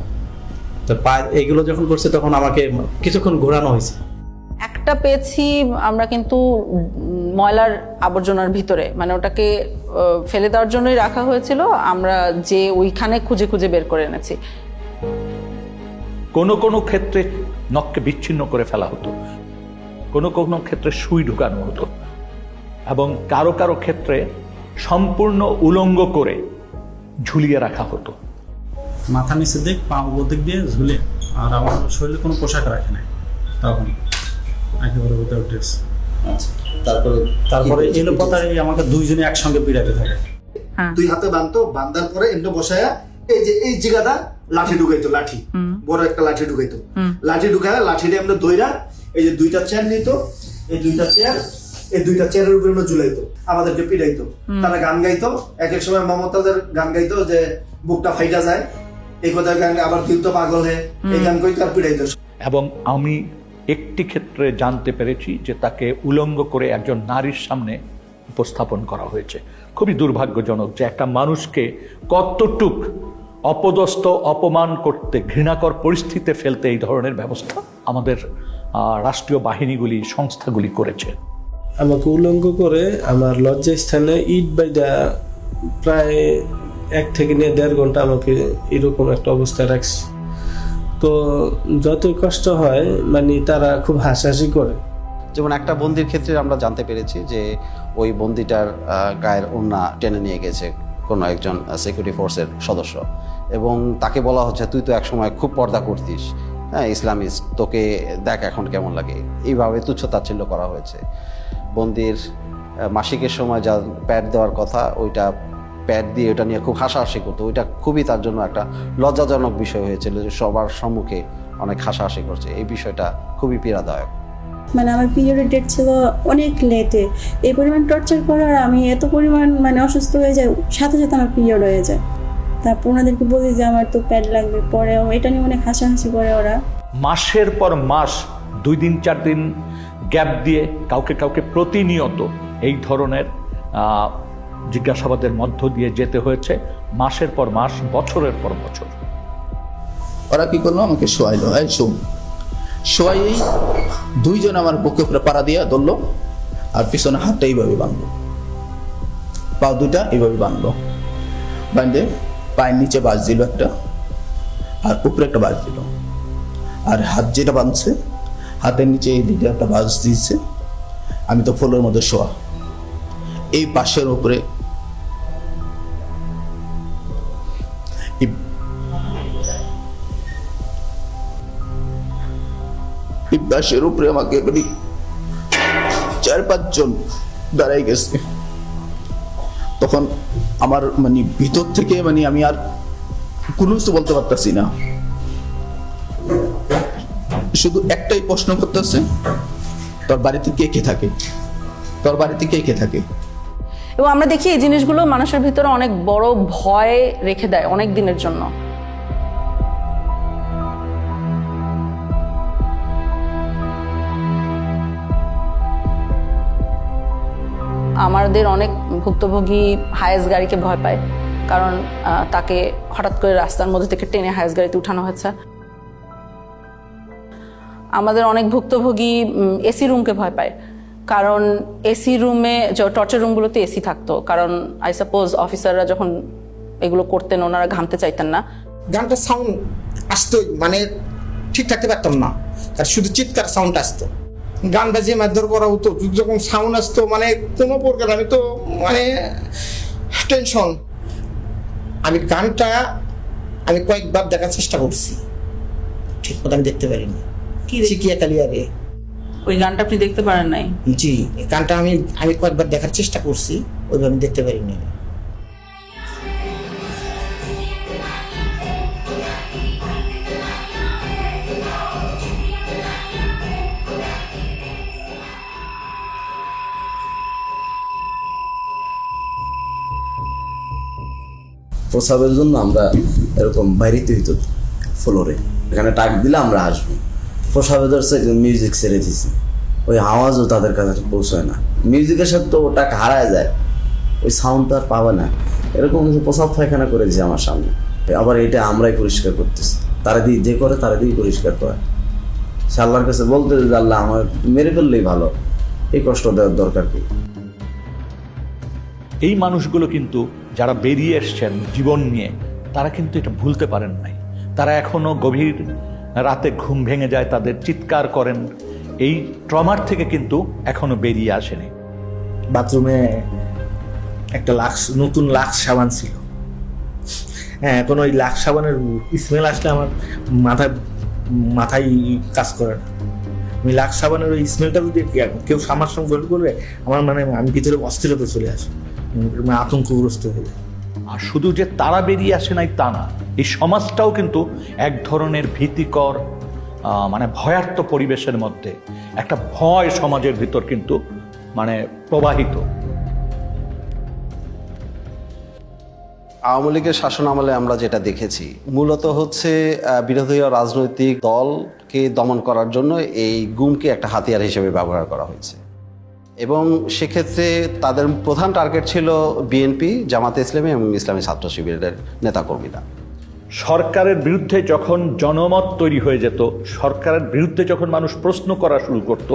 তো পা এইগুলো যখন করছে তখন আমাকে কিছুক্ষণ ঘোরানো হয়েছে। একটা পেয়েছি আমরা কিন্তু ময়লার আবর্জনার ভিতরে, মানে ওটাকে ফেলে দেওয়ার জন্যই রাখা হয়েছিল, আমরা যে ওইখানে খুঁজে খুঁজে বের করে এনেছি। কোনো কোনো ক্ষেত্রে নখকে বিচ্ছিন্ন করে ফেলা হতো। কোনো কোনো ক্ষেত্রে সুই ঢুকানো হতো এবং কারো কারো ক্ষেত্রে সম্পূর্ণ উলঙ্গ করে ঝুলিয়ে রাখা হতো। মাথা নিচে দিক পা উপর দিক দিয়ে ঝুলে, আর আমার শরীরে কোনো পোশাক রাখে নাই তখন, একেবারে উইদাউট ড্রেস। তারপরে এলো পতায় আমাকে দুইজনে একসঙ্গে পিড়াতে থাকে। দুই হাতে বাঁধতো, বাঁধার পরে এমনি বসায়া এই যে এই জায়গাটা লাঠি ঢুকাইতো, লাঠি বড় একটা লাঠি ঢুকাইতো, লাঠি ঢুকায় লাঠিটা এমনি দইরা এই যে দুইটা চেয়ার নিত, এই দুইটা চেয়ারের উপরে এমনি ঝুলাইতো, আমাদেরকে পিড়াইতো। তারা গান গাইতো, এক এক সময় মমতাজের গান গাইতো যে বুকটা ফাইটা যায়, এই কথার গান, আবার দিল তো পাগল হে, এই গান কইতো আর পিড়াইতো। এবং আমি একটি ক্ষেত্রে জানতে পেরেছি যে তাকে উলঙ্গ করে একজন নারীর সামনে উপস্থাপন করা হয়েছে। খুবই দুর্ভাগ্যজনক যে একটা মানুষকে কতটুক অপদস্থ, অপমান করতে, ঘৃণাকর পরিস্থিতিতে ফেলতে এই ধরনের ব্যবস্থা আমাদের রাষ্ট্রীয় বাহিনীগুলি, সংস্থাগুলি করেছে। আমাকে উলঙ্গ করে আমার লজ্জাস্থানে ইট বাইদা প্রায় 1 থেকে 1.5 ঘন্টা আমাকে এরকম একটা অবস্থায় রাখছে। তো যতই কষ্ট হয় মানে তারা খুব হাসাহাসি করে। যেমন একটা বন্দির ক্ষেত্রে আমরা জানতে পেরেছি যে ওই বন্দিটার গায়ের ওড়না টেনে নিয়ে গেছে কোনো একজন সিকিউরিটি ফোর্সের সদস্য, এবং তাকে বলা হচ্ছে তুই তো একসময় খুব পর্দা করতিস, হ্যাঁ ইসলামিস্ট, তোকে দেখ এখন কেমন লাগে। এইভাবে তুচ্ছ-তাচ্ছিল্য করা হয়েছে। বন্দির মাসিকের সময় যা প্যাড দেওয়ার কথা, ওইটা প্যাড দিয়ে ওটা নিয়ে খুব হাসাহাসি করতো। ওইটা খুবই তার জন্য একটা লজ্জাজনক বিষয় হয়েছিল যে সবার সম্মুখে অনেক হাসাহাসি করছে। এই বিষয়টা খুবই পীড়াদায়ক। মানে আমার পিরিয়ডের ডেট ছিল অনেক লেটে, এই পরিমাণ টর্চার করার আমি এত পরিমাণ মানে অসুস্থ হয়ে যায়, সাথে সাথে আমার পিরিয়ড হয়ে যায়। তারপর ওনাদেরকে বলি যে আমার তো প্যাড লাগবে, পরে এটা নিয়ে অনেক হাসাহাসি করে ওরা। মাসের পর মাস 2 দিন 4 দিন গ্যাপ দিয়ে কাউকে কাউকে প্রতিনিয়ত এই ধরনের জিজ্ঞাসাবাদের মধ্য দিয়ে যেতে হয়েছে, মাসের পর মাস, বছরের পর বছর। ওরা কি করলো, আমাকে শোয়াইলো, এই শোন, শোয়াইয়েই 2 জন আমার বুকে উপরে পাড়া দিয়া ধরলো, আর পিছনে হাতটা এইভাবে বাঁধলো, পা 2টা এইভাবে বাঁধলো, বাঁধে পায়ের নিচে বাজ দিল একটা, আর উপরে একটা বাজ দিল, আর হাত যেটা বাঁধছে হাতের নিচে এই দিকে একটা বাজ দিয়েছে। আমি তো ফ্লোরের মধ্যে শোয়া, এই পাশের উপরে বাসের উপরে আমাকে 4-5 জন দাঁড়াই গেছে। তখন আমার মানে ভিতর থেকে মানে আমি আর কোনো কিছু বলতে পারতেছি না, শুধু একটাই প্রশ্ন করতেছে, তোর বাড়িতে কে কে থাকে, তোর বাড়িতে কে কে থাকে। এবং আমরা দেখি এই জিনিসগুলো মানুষের ভিতরে অনেক বড় ভয় রেখে দেয় অনেক দিনের জন্য। আমাদের অনেক ভুক্তভোগী হায়েস গাড়িকে ভয় পায়, কারণ তাকে হঠাৎ করে রাস্তার মধ্যে থেকে টেনে হায়েস গাড়িতে উঠানো হয়েছে। আমাদের অনেক ভুক্তভোগী এসি রুমকে ভয় পায়, কারণ এসি রুমে, টর্চার রুমগুলোতে এসি থাকতো, কারণ আই সাপোজ অফিসাররা যখন এগুলো করতেন ওনারা ঘামতে চাইতেন না। গানটা সাউন্ড আসতো, মানে ঠিক থাকতে পারতাম না, আর শুধু চিৎকার সাউন্ড আসতো। গান বাজিয়ে মারধর করা হতো, যখন সাউন্ড আসতো মানে কোনো প্রকার, আমি তো মানে টেনশন। আমি গানটা আমি কয়েকবার দেখার চেষ্টা করছি, ঠিক মতো আমি দেখতে পারিনি। চিকিয়া কালিয়ারে ওই গানটা আপনি দেখতে পারেন নাই? জি, গানটা আমি কয়েকবার দেখার চেষ্টা করছি, ওইভাবে আমি দেখতে পারিনি। প্রসাবের জন্য আমরা এরকম বাইরেতে হইতো ফ্লোরে, এখানে টাক দিলে আমরা আসবো। প্রসাবে ধরছে মিউজিক ছেড়ে দিছি, ওই আওয়াজও তাদের কাছে পৌঁছায় না, মিউজিকের সাথে তো টাক হারায় যায়, ওই সাউন্ড তো আর পাবে না। এরকম কিছু প্রসাব পায়খানা করেছে আমার সামনে, আবার এটা আমরাই পরিষ্কার করতেছি, তারা দিয়ে যে করে তারা দিয়ে পরিষ্কার করে। সে আল্লাহর কাছে বলতে যে আল্লাহ আমার মেরে ফেললেই ভালো, এই কষ্ট দেওয়ার দরকার কি। এই মানুষগুলো কিন্তু যারা বেরিয়ে এসছেন জীবন নিয়ে, তারা কিন্তু এটা ভুলতে পারেন নাই। তারা এখনো গভীর রাতে ঘুম ভেঙে যায়, তাদের চিৎকার করেন, এই ট্রমার থেকে কিন্তু এখনো বেরিয়ে আসেনি। বাথরুমে একটা নতুন লাক্স সাবান ছিল। হ্যাঁ, এখন ওই লাক্স সাবানের স্মেল আসলে আমার মাথায় কাজ করে না। আমি লাক্স সাবানের ওই স্মেলটা যদি কেউ আমার সঙ্গে গোল করবে, আমার আমি ভিতরে অস্থিরতা চলে আসে, আতঙ্কগ্রস্ত হয়ে যায়। আর শুধু যে তারা বেরিয়ে আসে নাই তা না, এই সমাজটাও কিন্তু এক ধরনের ভীতিকর ভয়ার্ত পরিবেশের মধ্যে একটা ভয় সমাজের ভিতর কিন্তু প্রবাহিত। আওয়ামী লীগের শাসন আমলে আমরা যেটা দেখেছি মূলত হচ্ছে বিরোধী রাজনৈতিক দলকে দমন করার জন্য এই গুমকে একটা হাতিয়ার হিসেবে ব্যবহার করা হয়েছে, এবং সেক্ষেত্রে তাদের প্রধান টার্গেট ছিল বিএনপি, জামাতে ইসলামী এবং ইসলামী ছাত্র শিবিরের নেতাকর্মীরা। সরকারের বিরুদ্ধে যখন জনমত তৈরি হয়ে যেত, সরকারের বিরুদ্ধে যখন মানুষ প্রশ্ন করা শুরু করত,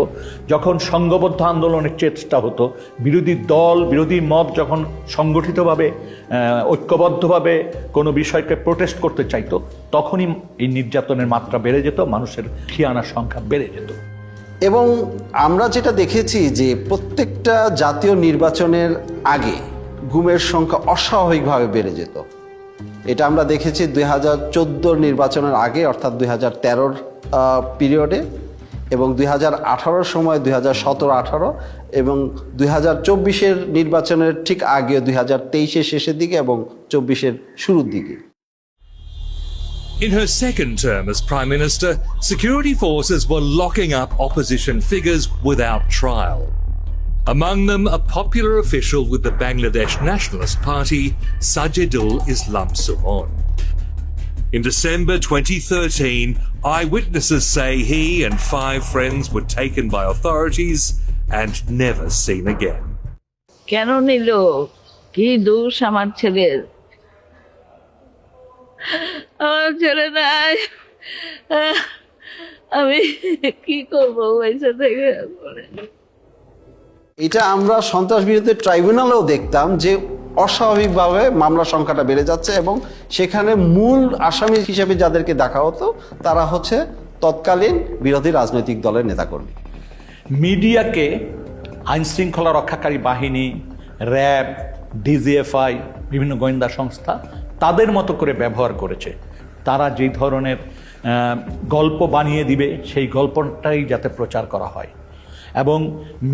যখন সংঘবদ্ধ আন্দোলনের চেষ্টা হতো, বিরোধী দল বিরোধী মত যখন সংগঠিতভাবে ঐক্যবদ্ধভাবে কোনো বিষয়কে প্রোটেস্ট করতে চাইতো, তখনই এই নির্যাতনের মাত্রা বেড়ে যেত, মানুষের খিয়ানার সংখ্যা বেড়ে যেত। এবং আমরা যেটা দেখেছি যে প্রত্যেকটা জাতীয় নির্বাচনের আগে গুমের সংখ্যা অস্বাভাবিকভাবে বেড়ে যেত। এটা আমরা দেখেছি 2014 নির্বাচনের আগে, অর্থাৎ 2013 পিরিয়ডে, এবং 2018 সময় 2017-18, এবং 2024 নির্বাচনের ঠিক আগে 2023 শেষের দিকে এবং 24 শুরুর দিকে। In her second term as Prime Minister, security forces were locking up opposition figures without trial. Among them, a popular official with the Bangladesh Nationalist Party, Sajidul Islam Suhon. In December 2013, eyewitnesses say he and 5 friends were taken by authorities and never seen again. কেন নিল? কি দোষ আমার ছেলের? আমার ছেলে নাই, আমি কি করবো পয়সা থেকে? এটা আমরা সন্ত্রাস বিরোধী ট্রাইব্যুনালেও দেখতাম যে অস্বাভাবিকভাবে মামলার সংখ্যাটা বেড়ে যাচ্ছে, এবং সেখানে মূল আসামি হিসেবে যাদেরকে দেখা হতো তারা হচ্ছে তৎকালীন বিরোধী রাজনৈতিক দলের নেতাকর্মী। মিডিয়াকে আইনশৃঙ্খলা রক্ষাকারী বাহিনী, র্যাব, ডিজিএফআই, বিভিন্ন গোয়েন্দা সংস্থা তাদের মতো করে ব্যবহার করেছে। তারা যেই ধরনের গল্প বানিয়ে দিবে সেই গল্পটাই যাতে প্রচার করা হয়, এবং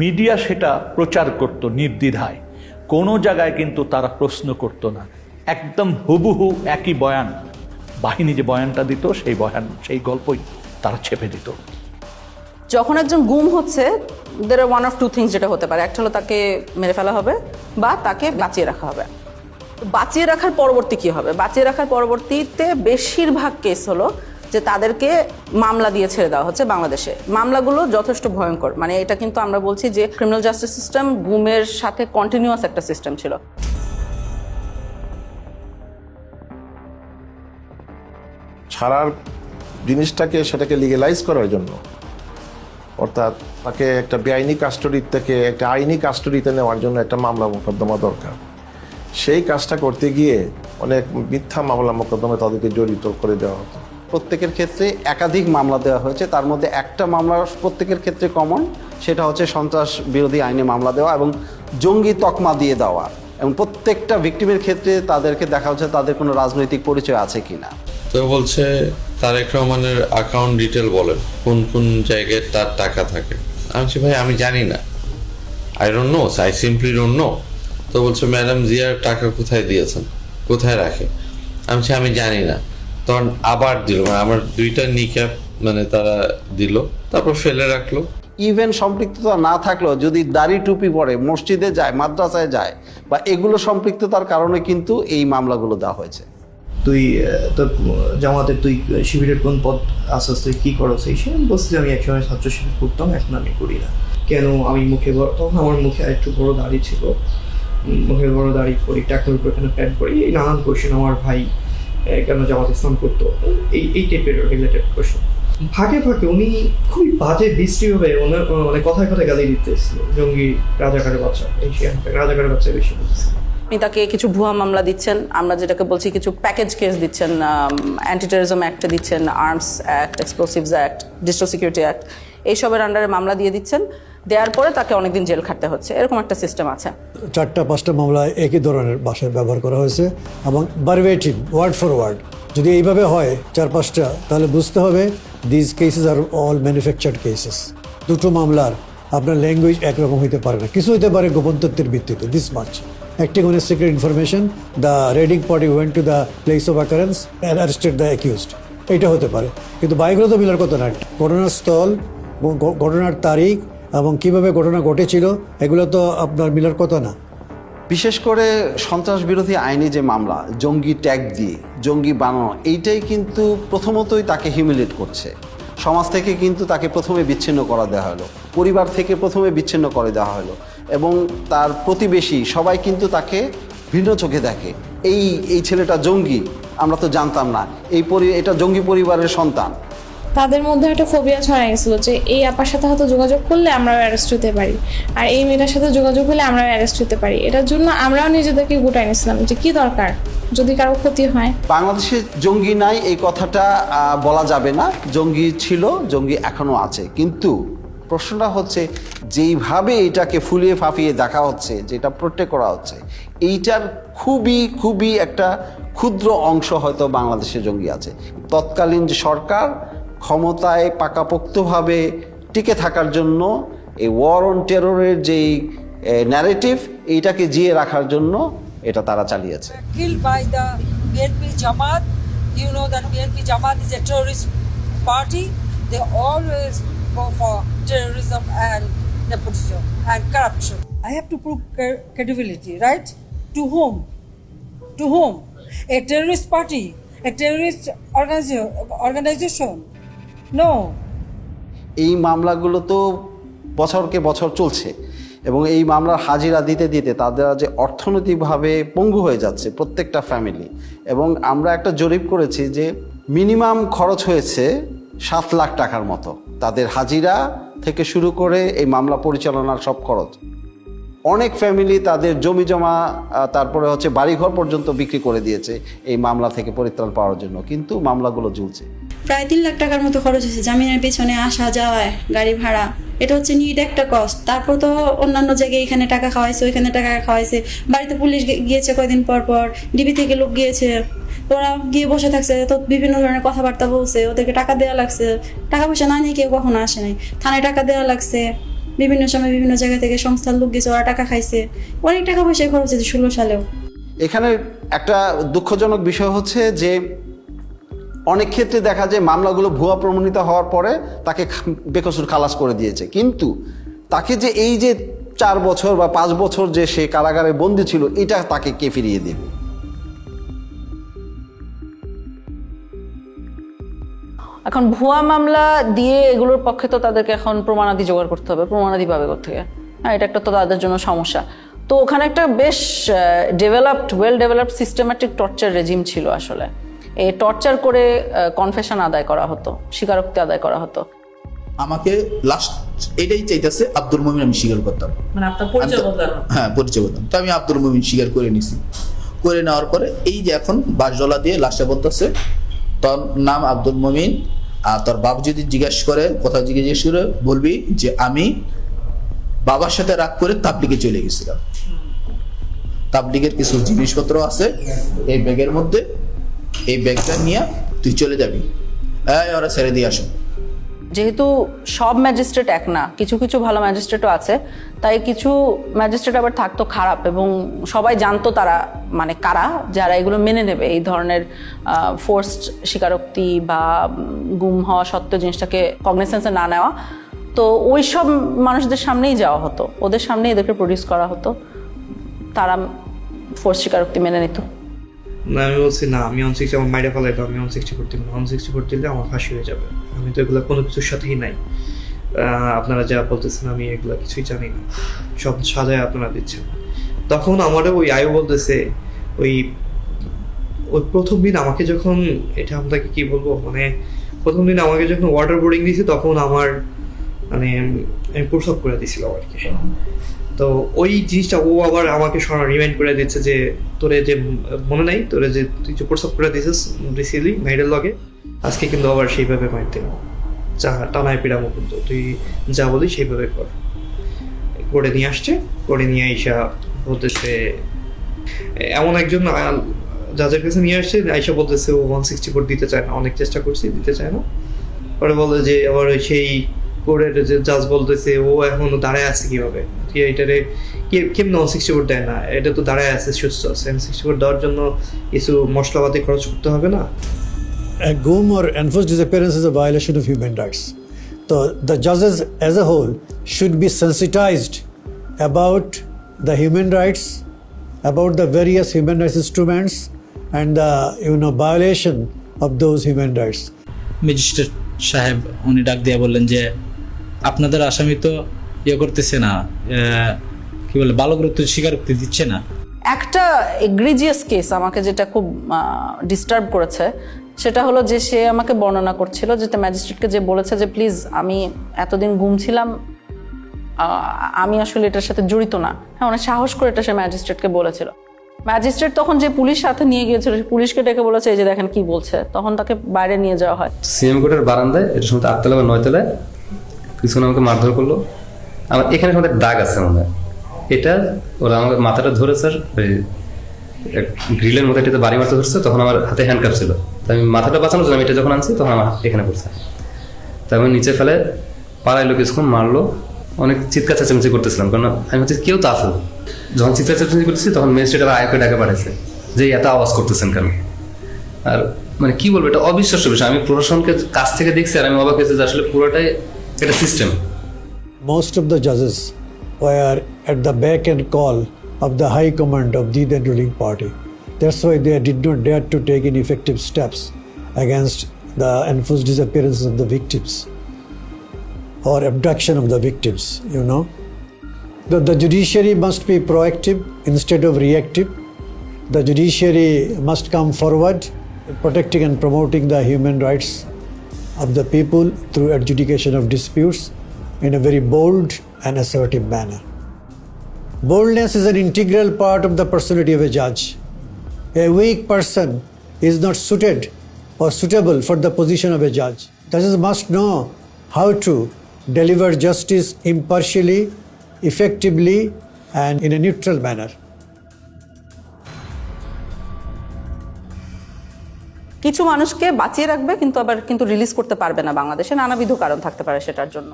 মিডিয়া সেটা প্রচার করত নির্দ্বিধায়। কোনো জায়গায় কিন্তু তারা প্রশ্ন করতো না, একদম হুবহু একই বয়ান, বাহিনী যে বয়ানটা দিত সেই গল্পই তারা ছেপে দিত। যখন একজন গুম হচ্ছে, there are one of two things যেটা হতে পারে। একটা হলো তাকে মেরে ফেলা হবে বা তাকে বাঁচিয়ে রাখা হবে। বাঁচিয়ে রাখার পরবর্তী কি হবে? বাঁচিয়ে রাখার পরবর্তীতে বেশিরভাগ কেস হলো যে তাদেরকে মামলা দিয়ে ছেড়ে দেওয়া হচ্ছে বাংলাদেশে। মামলাগুলো যথেষ্ট ভয়ঙ্কর, এটা কিন্তু আমরা বলছি যে ক্রিমিনাল জাস্টিস সিস্টেম গুমের সাথে কন্টিনিউয়াস একটা সিস্টেম ছিল। ছাড়ার জিনিসটাকে সেটাকে লিগেলাইজ করার জন্য, অর্থাৎ তাকে একটা বেআইনি কাস্টডির থেকে একটা আইনি কাস্টডিতে নেওয়ার জন্য একটা মামলা মোকদ্দমা দরকার। সেই কাজটা করতে গিয়ে অনেক মিথ্যা মামলা মোকদ্দমা তাদেরকে জড়িত করে দেওয়া হতো। প্রত্যেকের ক্ষেত্রে একাধিক মামলা দেওয়া হয়েছে, তার মধ্যে একটা মামলা প্রত্যেকের ক্ষেত্রে কমন, সেটা হচ্ছে সন্ত্রাস বিরোধী আইনে মামলা দেওয়া এবং জঙ্গি তকমা দিয়ে দেওয়া, এবং প্রত্যেকটা ভিকটিমের ক্ষেত্রে তাদেরকে দেখা হচ্ছে তাদের কোনো রাজনৈতিক পরিচয় আছে কিনা। তো বলছে তারেক রহমানের অ্যাকাউন্ট ডিটেল বলেন, কোন কোন জায়গায় তার টাকা থাকে। আমি বলছি ভাই আমি জানি না, I don't know, I simply don't know. তো বলছে ম্যাডাম জিয়ার টাকা কোথায় দিয়েছেন, কোথায় রাখে। আমি বলছি আমি জানি না। তখন আবার দিল, আমার 2টা নিক্যাপ তারা দিল, তারপর ফেলে রাখলো। ইভেন সম্পৃক্ততা না থাকলেও যদি দাড়ি টুপি পরে মসজিদে যায়, মাদ্রাসায় যায়, বা এগুলো সম্পৃক্ততার কারণে কিন্তু এই মামলাগুলো দেওয়া হয়েছে। তুই তোর জামাতের তুই শিবিরের কোন পদ আসাস, তুই কী করো সেই সে বলছি যে আমি একসময় ছাত্র শিবির করতাম, এখন আমি করি না। কেন? আমি মুখে তখন আমার মুখে একটু বড় দাড়ি ছিল, মুখে বড় দাড়ি করি, টাকার উপর এখানে প্যান্ট করি, এই নানান কোয়েশ্চেন। আমার ভাই কেন জামাত ইসলাম করতো, এই টাইপের রিলেটেড কোয়েশ্চেন। ফাঁকে ফাঁকে উনি খুবই বাজে বৃষ্টিভাবে কথায় কথায় গালি দিতেছিল, জঙ্গি, রাজাকারের বাচ্চা, এই রাজাকারের বাচ্চা বেশি বলতেছিল। আপনি তাকে কিছু ভুয়া মামলা দিচ্ছেন, আমরা যেটাকে বলছি কিছু প্যাকেজ কেস দিচ্ছেন, অ্যান্টি টেররিজম অ্যাক্ট দিচ্ছেন, arms act, explosives act, digital security act, এইসবের আন্ডারে মামলা দিয়ে দিচ্ছেন, দেওয়ার পরে তাকে অনেকদিন জেল খাটতে হচ্ছে, এরকম একটা সিস্টেম আছে। 4-5টা মামলায় একই ধরনের ভাষায় ব্যবহার করা হয়েছে এবং ভার্বেটিম ওয়ার্ড ফর ওয়ার্ড। যদি এইভাবে হয় 4-5টা, তাহলে বুঝতে হবে দিস কেসেস আর অল ম্যানুফ্যাকচার্ড কেসেস। দুটো মামলার আপনার ল্যাঙ্গুয়েজ একরকম হইতে পারে না, কিছু হইতে পারে গোপন তথ্যের ভিত্তিতে, this much acting on a secret information, the raiding party went to the place of occurrence and arrested the accused, এটা হতে পারে। কিন্তু বাইকগুলো তো মিলার কথা না, ঘটনার স্থল, ঘটনার তারিখ এবং কিভাবে ঘটনা ঘটেছিল এগুলো তো আপনার মিলার কথা না। বিশেষ করে সন্ত্রাস বিরোধী আইনে যে মামলা, জঙ্গি ট্যাগ দিয়ে জঙ্গি বানানো, এইটাই কিন্তু প্রথমতই তাকে হিউমিলেট করছে। সমাজ থেকে কিন্তু তাকে প্রথমে বিচ্ছিন্ন করা দেওয়া হলো, পরিবার থেকে প্রথমে বিচ্ছিন্ন করে দেওয়া হলো, এবং তার প্রতিবেশী সবাই কিন্তু তাকে ভিন্ন চোখে দেখে। এই ছেলেটা জঙ্গি, আমরা তো জানতাম না, এটা জঙ্গি পরিবারের সন্তান। তাদের মধ্যে একটা ফোবিয়া ছড়াই গেছিলো যে এই আপার সাথে হয়তো যোগাযোগ করলে আমরাও অ্যারেস্ট হতে পারি, আর এই মেয়েটার সাথে যোগাযোগ হলে আমরাও অ্যারেস্ট হতে পারি। এটার জন্য আমরাও নিজেদেরকে গোটাই নিয়েছিলাম যে কি দরকার যদি কারো ক্ষতি হয়। বাংলাদেশে জঙ্গি নাই এই কথাটা বলা যাবে না, জঙ্গি ছিল, জঙ্গি এখনো আছে। কিন্তু প্রশ্নটা হচ্ছে যেইভাবে এটাকে ফুলিয়ে ফাঁপিয়ে দেখা হচ্ছে, যেটা প্রোটেক্ট করা হচ্ছে, এইটার খুবই একটা ক্ষুদ্র অংশ হয়তো বাংলাদেশে জঙ্গি আছে। তৎকালীন যে সরকার ক্ষমতায় পাকাপোক্তভাবে টিকে থাকার জন্য এই ওয়ার অন টেররের যেই ন্যারেটিভ, এইটাকে জিয়ে রাখার জন্য এটা তারা চালিয়েছে। Killed by the BNP Jamaat. You know that BNP Jamaat is a terrorist party. They always go for terrorism and nepotism and corruption. I have to prove credibility, right? To whom? To whom? A terrorist party? A terrorist organization? No. এই মামলাগুলো তো বছরকে বছর চলছে, এবং এই মামলার হাজিরা দিতে দিতে তাদের যে অর্থনৈতিকভাবে পঙ্গু হয়ে যাচ্ছে প্রত্যেকটা ফ্যামিলি। এবং আমরা একটা জরিপ করেছি যে মিনিমাম খরচ হয়েছে 7 লাখ টাকার মতো, তাদের হাজিরা থেকে শুরু করে এই মামলা পরিচালনার সব খরচ। অনেক ফ্যামিলি তাদের জমি জমা, তারপরে হচ্ছে বাড়িঘর পর্যন্ত বিক্রি করে দিয়েছে এই মামলা থেকে পরিত্রাণ পাওয়ার জন্য, কিন্তু মামলাগুলো ঝুলছে। প্রায় 3 লাখ টাকার মতো খরচ হয়েছে জামিনের পিছনে, আসা যাওয়ায়, গাড়ি ভাড়া, এটা হচ্ছে নিড একটা কস্ট। তারপর তো অন্যান্য জায়গায় এখানে টাকা খাওয়াইছে, ওইখানে টাকা খাওয়াইছে, বাড়িতে পুলিশ গিয়েছে কয়দিন পর পর, ডিবি থেকে লোক গিয়েছে, ওরা গিয়ে বসে থাকছে, তো বিভিন্ন ধরনের কথাবার্তা বলছে, ওদেরকে টাকা দেওয়া লাগছে, টাকা পয়সা না নিয়ে কেউ কখনো আসে নাই, থানায় টাকা দেওয়া লাগছে, বিভিন্ন সময় বিভিন্ন জায়গা থেকে সংস্থার লোক গেছে, ওরা টাকা খাইছে, অনেক টাকা পয়সা খরচ হয়েছে 16 সালেও। এখানে একটা দুঃখজনক বিষয় হচ্ছে যে অনেক ক্ষেত্রে দেখা যায় মামলাগুলো ভুয়া প্রমাণিত হওয়ার পরে তাকে বেকসুর খালাস করে দিয়েছে, কিন্তু তাকে যে এই যে 4 বছর বা 5 বছর যে সে কারাগারে বন্দী ছিল, এটা তাকে কে ফিরিয়ে দেবে? এখন ভুয়া মামলা দিয়ে এগুলোর পক্ষে তো তাদেরকে এখন প্রমাণাদি জোগাড় করতে হবে, প্রমাণাদি পাবে কোথেকে? হ্যাঁ, এটা একটা তো তাদের জন্য সমস্যা। তো ওখানে একটা বেশ well developed systematic torture regime ছিল আসলে। এই টর্চার করে কনফেশন আদায় করা হতো, স্বীকারোক্তি আদায় করা হতো। আমাকে লাস্ট এটাই চাইতেছে আব্দুল মুমিন আমি স্বীকার করতাম, মানে আপনার পরিচয় বদলানো। হ্যাঁ, পরিচয় বদলাম। তো আমি আব্দুল মুমিন স্বীকার করে নিছি। করে নেওয়ার পরে এই যে এখন বাসজলা দিয়ে লাস্টে বলতেছে তোর নাম আব্দুল মুমিন, আর তোর বাপ যদি জিজ্ঞেস করে, কোথাও জিজ্ঞেস করে বলবি যে আমি বাবার সাথে রাগ করে তাবলিগে চলে গেছিলাম, তাবলিগের কিছু জিনিসপত্র আছে এই ব্যাগের মধ্যে, এই ব্যাগটা নিয়ে তুই চলে যাবি, ওরা ছেড়ে দিয়ে আসো। যেহেতু সব ম্যাজিস্ট্রেট এক না, কিছু কিছু ভালো ম্যাজিস্ট্রেটও আছে, তাই কিছু ম্যাজিস্ট্রেট আবার থাকতো খারাপ, এবং সবাই জানতো তারা মানে কারা, যারা এগুলো মেনে নেবে, এই ধরনের ফোর্সড স্বীকারোক্তি বা গুম হওয়া সত্ত্বেও জিনিসটাকে কগনিসেন্সে না নেওয়া। তো ওই সব মানুষদের সামনেই যাওয়া হতো, ওদের সামনেই এদেরকে প্রডিউস করা হতো, তারা ফোর্স স্বীকারোক্তি মেনে নিত। না, আমি বলছি না, আমি 160 আমার মাইরা ফেলাইতো, আমি 160 করতে না, 160 করতে দিলে আমার ফাঁসি হয়ে যাবে। আমি তো এগুলো কোনো কিছুর সাথেই নাই। আপনারা যা বলতেছেন আমি এগুলো কিছুই জানি না, সব সাজায় আপনারা দিচ্ছেন। তখন আমারও ওই আয়ু বলতেছে, ওই প্রথম দিন আমাকে যখন, এটা আপনাকে কি বলবো, মানে প্রথম দিন আমাকে যখন ওয়াটার বোর্ডিং দিয়েছে, তখন আমার মানে আমি প্রসব করে দিয়েছিল আর কি। তো ওই জিনিসটা ও আবার আমাকে রিমাইন্ড করে দিচ্ছে যে তোরে যে মনে নাই, তোরে যে তুই যে প্রসব করে দিয়েছিস রিসিলি মেয়েদের লগে, আজকে কিন্তু আবার সেইভাবে মাইর দিলাম। টানায় পিড়ামো, কিন্তু তুই যা বলি সেইভাবে কর। করে নিয়ে আসছে, করে নিয়ে আইসা বলতেছে, এমন একজন জাজের কাছে নিয়ে আসছে, আইসা বলতেছে ও 164 দিতে চায় না, অনেক চেষ্টা করছি দিতে চায় না। পরে বলে যে আবার সেই কোর্টের যে জাজ বলতেছে ও এখনো দাঁড়ায় আছে কিভাবে, এটারে কেমন 164 দেয় না, এটা তো দাঁড়ায় আছে সুস্থ আছে, 164 দেওয়ার জন্য কিছু মশলাপাতি খরচ করতে হবে না। A GUM or enforced disappearance is a violation of human rights. So the judges as a whole should be sensitized about the human rights, about the various human rights instruments and the violation of those human rights. Magistrate সাহেব উনি ডাক দিয়ে বললেন যে আপনাদের আসামি তো করতেছে না, কি বলে বালকরূপ স্বীকারোক্তি দিচ্ছে না। একটা এগ্রিজিয়াস কেস আমাকে যেটা খুব ডিস্টার্ব করেছে সেটা হলো যে সে আমাকে বর্ণনা করছিল, যেটা ম্যাজিস্ট্রেটকে যে বলেছে যে প্লিজ আমি এতদিন ঘুমছিলাম, আমি আসলে এটার সাথে জড়িত না। হ্যাঁ, অনেক সাহস করে এটা সে ম্যাজিস্ট্রেটকে বলেছিল। ম্যাজিস্ট্রেট তখন যে পুলিশ সাথে নিয়ে গিয়েছিল, পুলিশকে ডেকে বলেছে এই যে দেখেন কি বলছে, তখন তাকে বাইরে নিয়ে যাওয়া হয়। সিএম কোর্টের বারান্দায়, এটা সময় 8তলা বা 9তলায় কিছুক্ষণ আমাকে মারধর করলো। আমার এখানে আমাদের দাগ আছে মনে হয়, এটা ওরা আমাকে মাথাটা ধরে স্যার ওই গ্রিলের মধ্যে এটাতে বাড়ি মারতে ধরছে, তখন আমার হাতে হ্যান্ডকাপ ছিল, তাই আমি মাথাটা বাঁচানোর জন্য আমি এটা যখন আনছি তখন আমার এখানে পড়ছে, তাই আমি নিচে ফেলে পাড়াইলো, কিছুক্ষণ মারলো, অনেক চিৎকার চেঁচামেচি করতেছিলাম, কারণ আমি হচ্ছে কেউ তো আসলো। যখন চিৎকার চেঁচামেচি করতেছি তখন ম্যাজিস্ট্রেট আবার আয়কে ডাকা পাঠাইছে যে এত আওয়াজ করতেছেন কেন। আর মানে কি বলবো, এটা অবিশ্বাস্য বিষয়। আমি প্রশাসনকে কাছ থেকে দেখছি আর আমি অবাক হয়েছি যে আসলে পুরোটাই একটা system. Most of the judges were at the beck and call of the high command of the then ruling party. That's why they did not dare to take any effective steps against the enforced disappearances of the victims or abduction of the victims, The judiciary must be proactive instead of reactive. The judiciary must come forward, protecting and promoting the human rights of the people through adjudication of disputes in a very bold and assertive manner. Boldness is an integral part of the personality of a judge. A weak person is not suited or suitable for the position of a judge. Judges must know how to deliver justice impartially, effectively, and in a neutral manner. কিছু মানুষকে বাঁচিয়ে রাখবে কিন্তু আবার release করতে পারবে না, বাংলাদেশে নানাবিধ কারণ থাকতে পারে সেটার জন্য।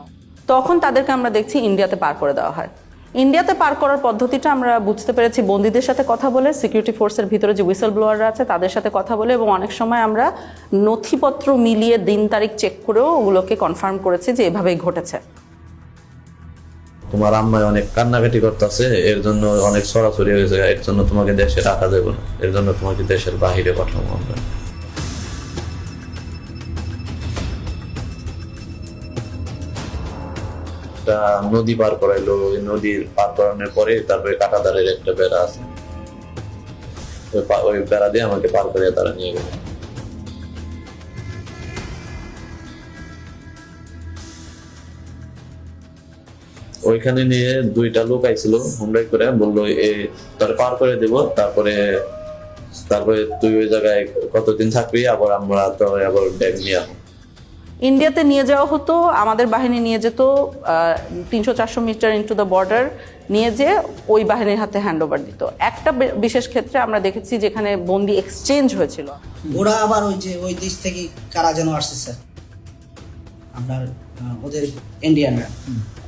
তখন তাদেরকে আমরা দেখছি ইন্ডিয়াতে পার করে দেওয়া হয়। ইন্ডিয়াতে পার করার পদ্ধতিটা আমরা বুঝতে পেরেছি বন্দীদের সাথে কথা বলে, সিকিউরিটি ফোর্সের ভিতরে যে হুইসেল ব্লোয়াররা আছে তাদের সাথে কথা বলে, এবং অনেক সময় আমরা নথিপত্র মিলিয়ে দিন তারিখ চেক করেও ওগুলোকে কনফার্ম করেছি যে এভাবেই ঘটেছে। তোমার আম্মায় অনেক কান্নাকাটি করতেছে, এর জন্য অনেক সরাসরি হয়েছে, এর জন্য তোমাকে দেশে রাখা যাবে না, এর জন্য তোমাকে দেশের বাহিরে পাঠাবো আমরা। নদী পার করাইলো, নদী পার করানোর পরে তারপরে কাঁটাতারের একটা বেড়া আছে, ওই বেড়া দিয়ে আমাকে পার করে তারা নিয়ে গেল। ওইখানে নিয়ে 2টা লোক আইছিল হুন্ডাই করে, বললো তার পার করে দেব, তারপরে তুই ওই জায়গায় কতদিন থাকবি, আবার আমরা তো আবার ব্যাগ নিয়ে আসবো। ইন্ডিয়াতে নিয়ে যাওয়া হতো, আমাদের বাহিনী নিয়ে যেত 300-400 মিটার ইনটু দ্য বর্ডার, নিয়ে যে ওই বাহিনীর হাতে হ্যান্ড ওভার দিত। একটা বিশেষ ক্ষেত্রে আমরা দেখেছি যেখানে বন্দি এক্সচেঞ্জ হয়েছিল। ওরা আবার ওই দেশ থেকে কারা যেন আসছে স্যার, আপনার ওদের ইন্ডিয়ানরা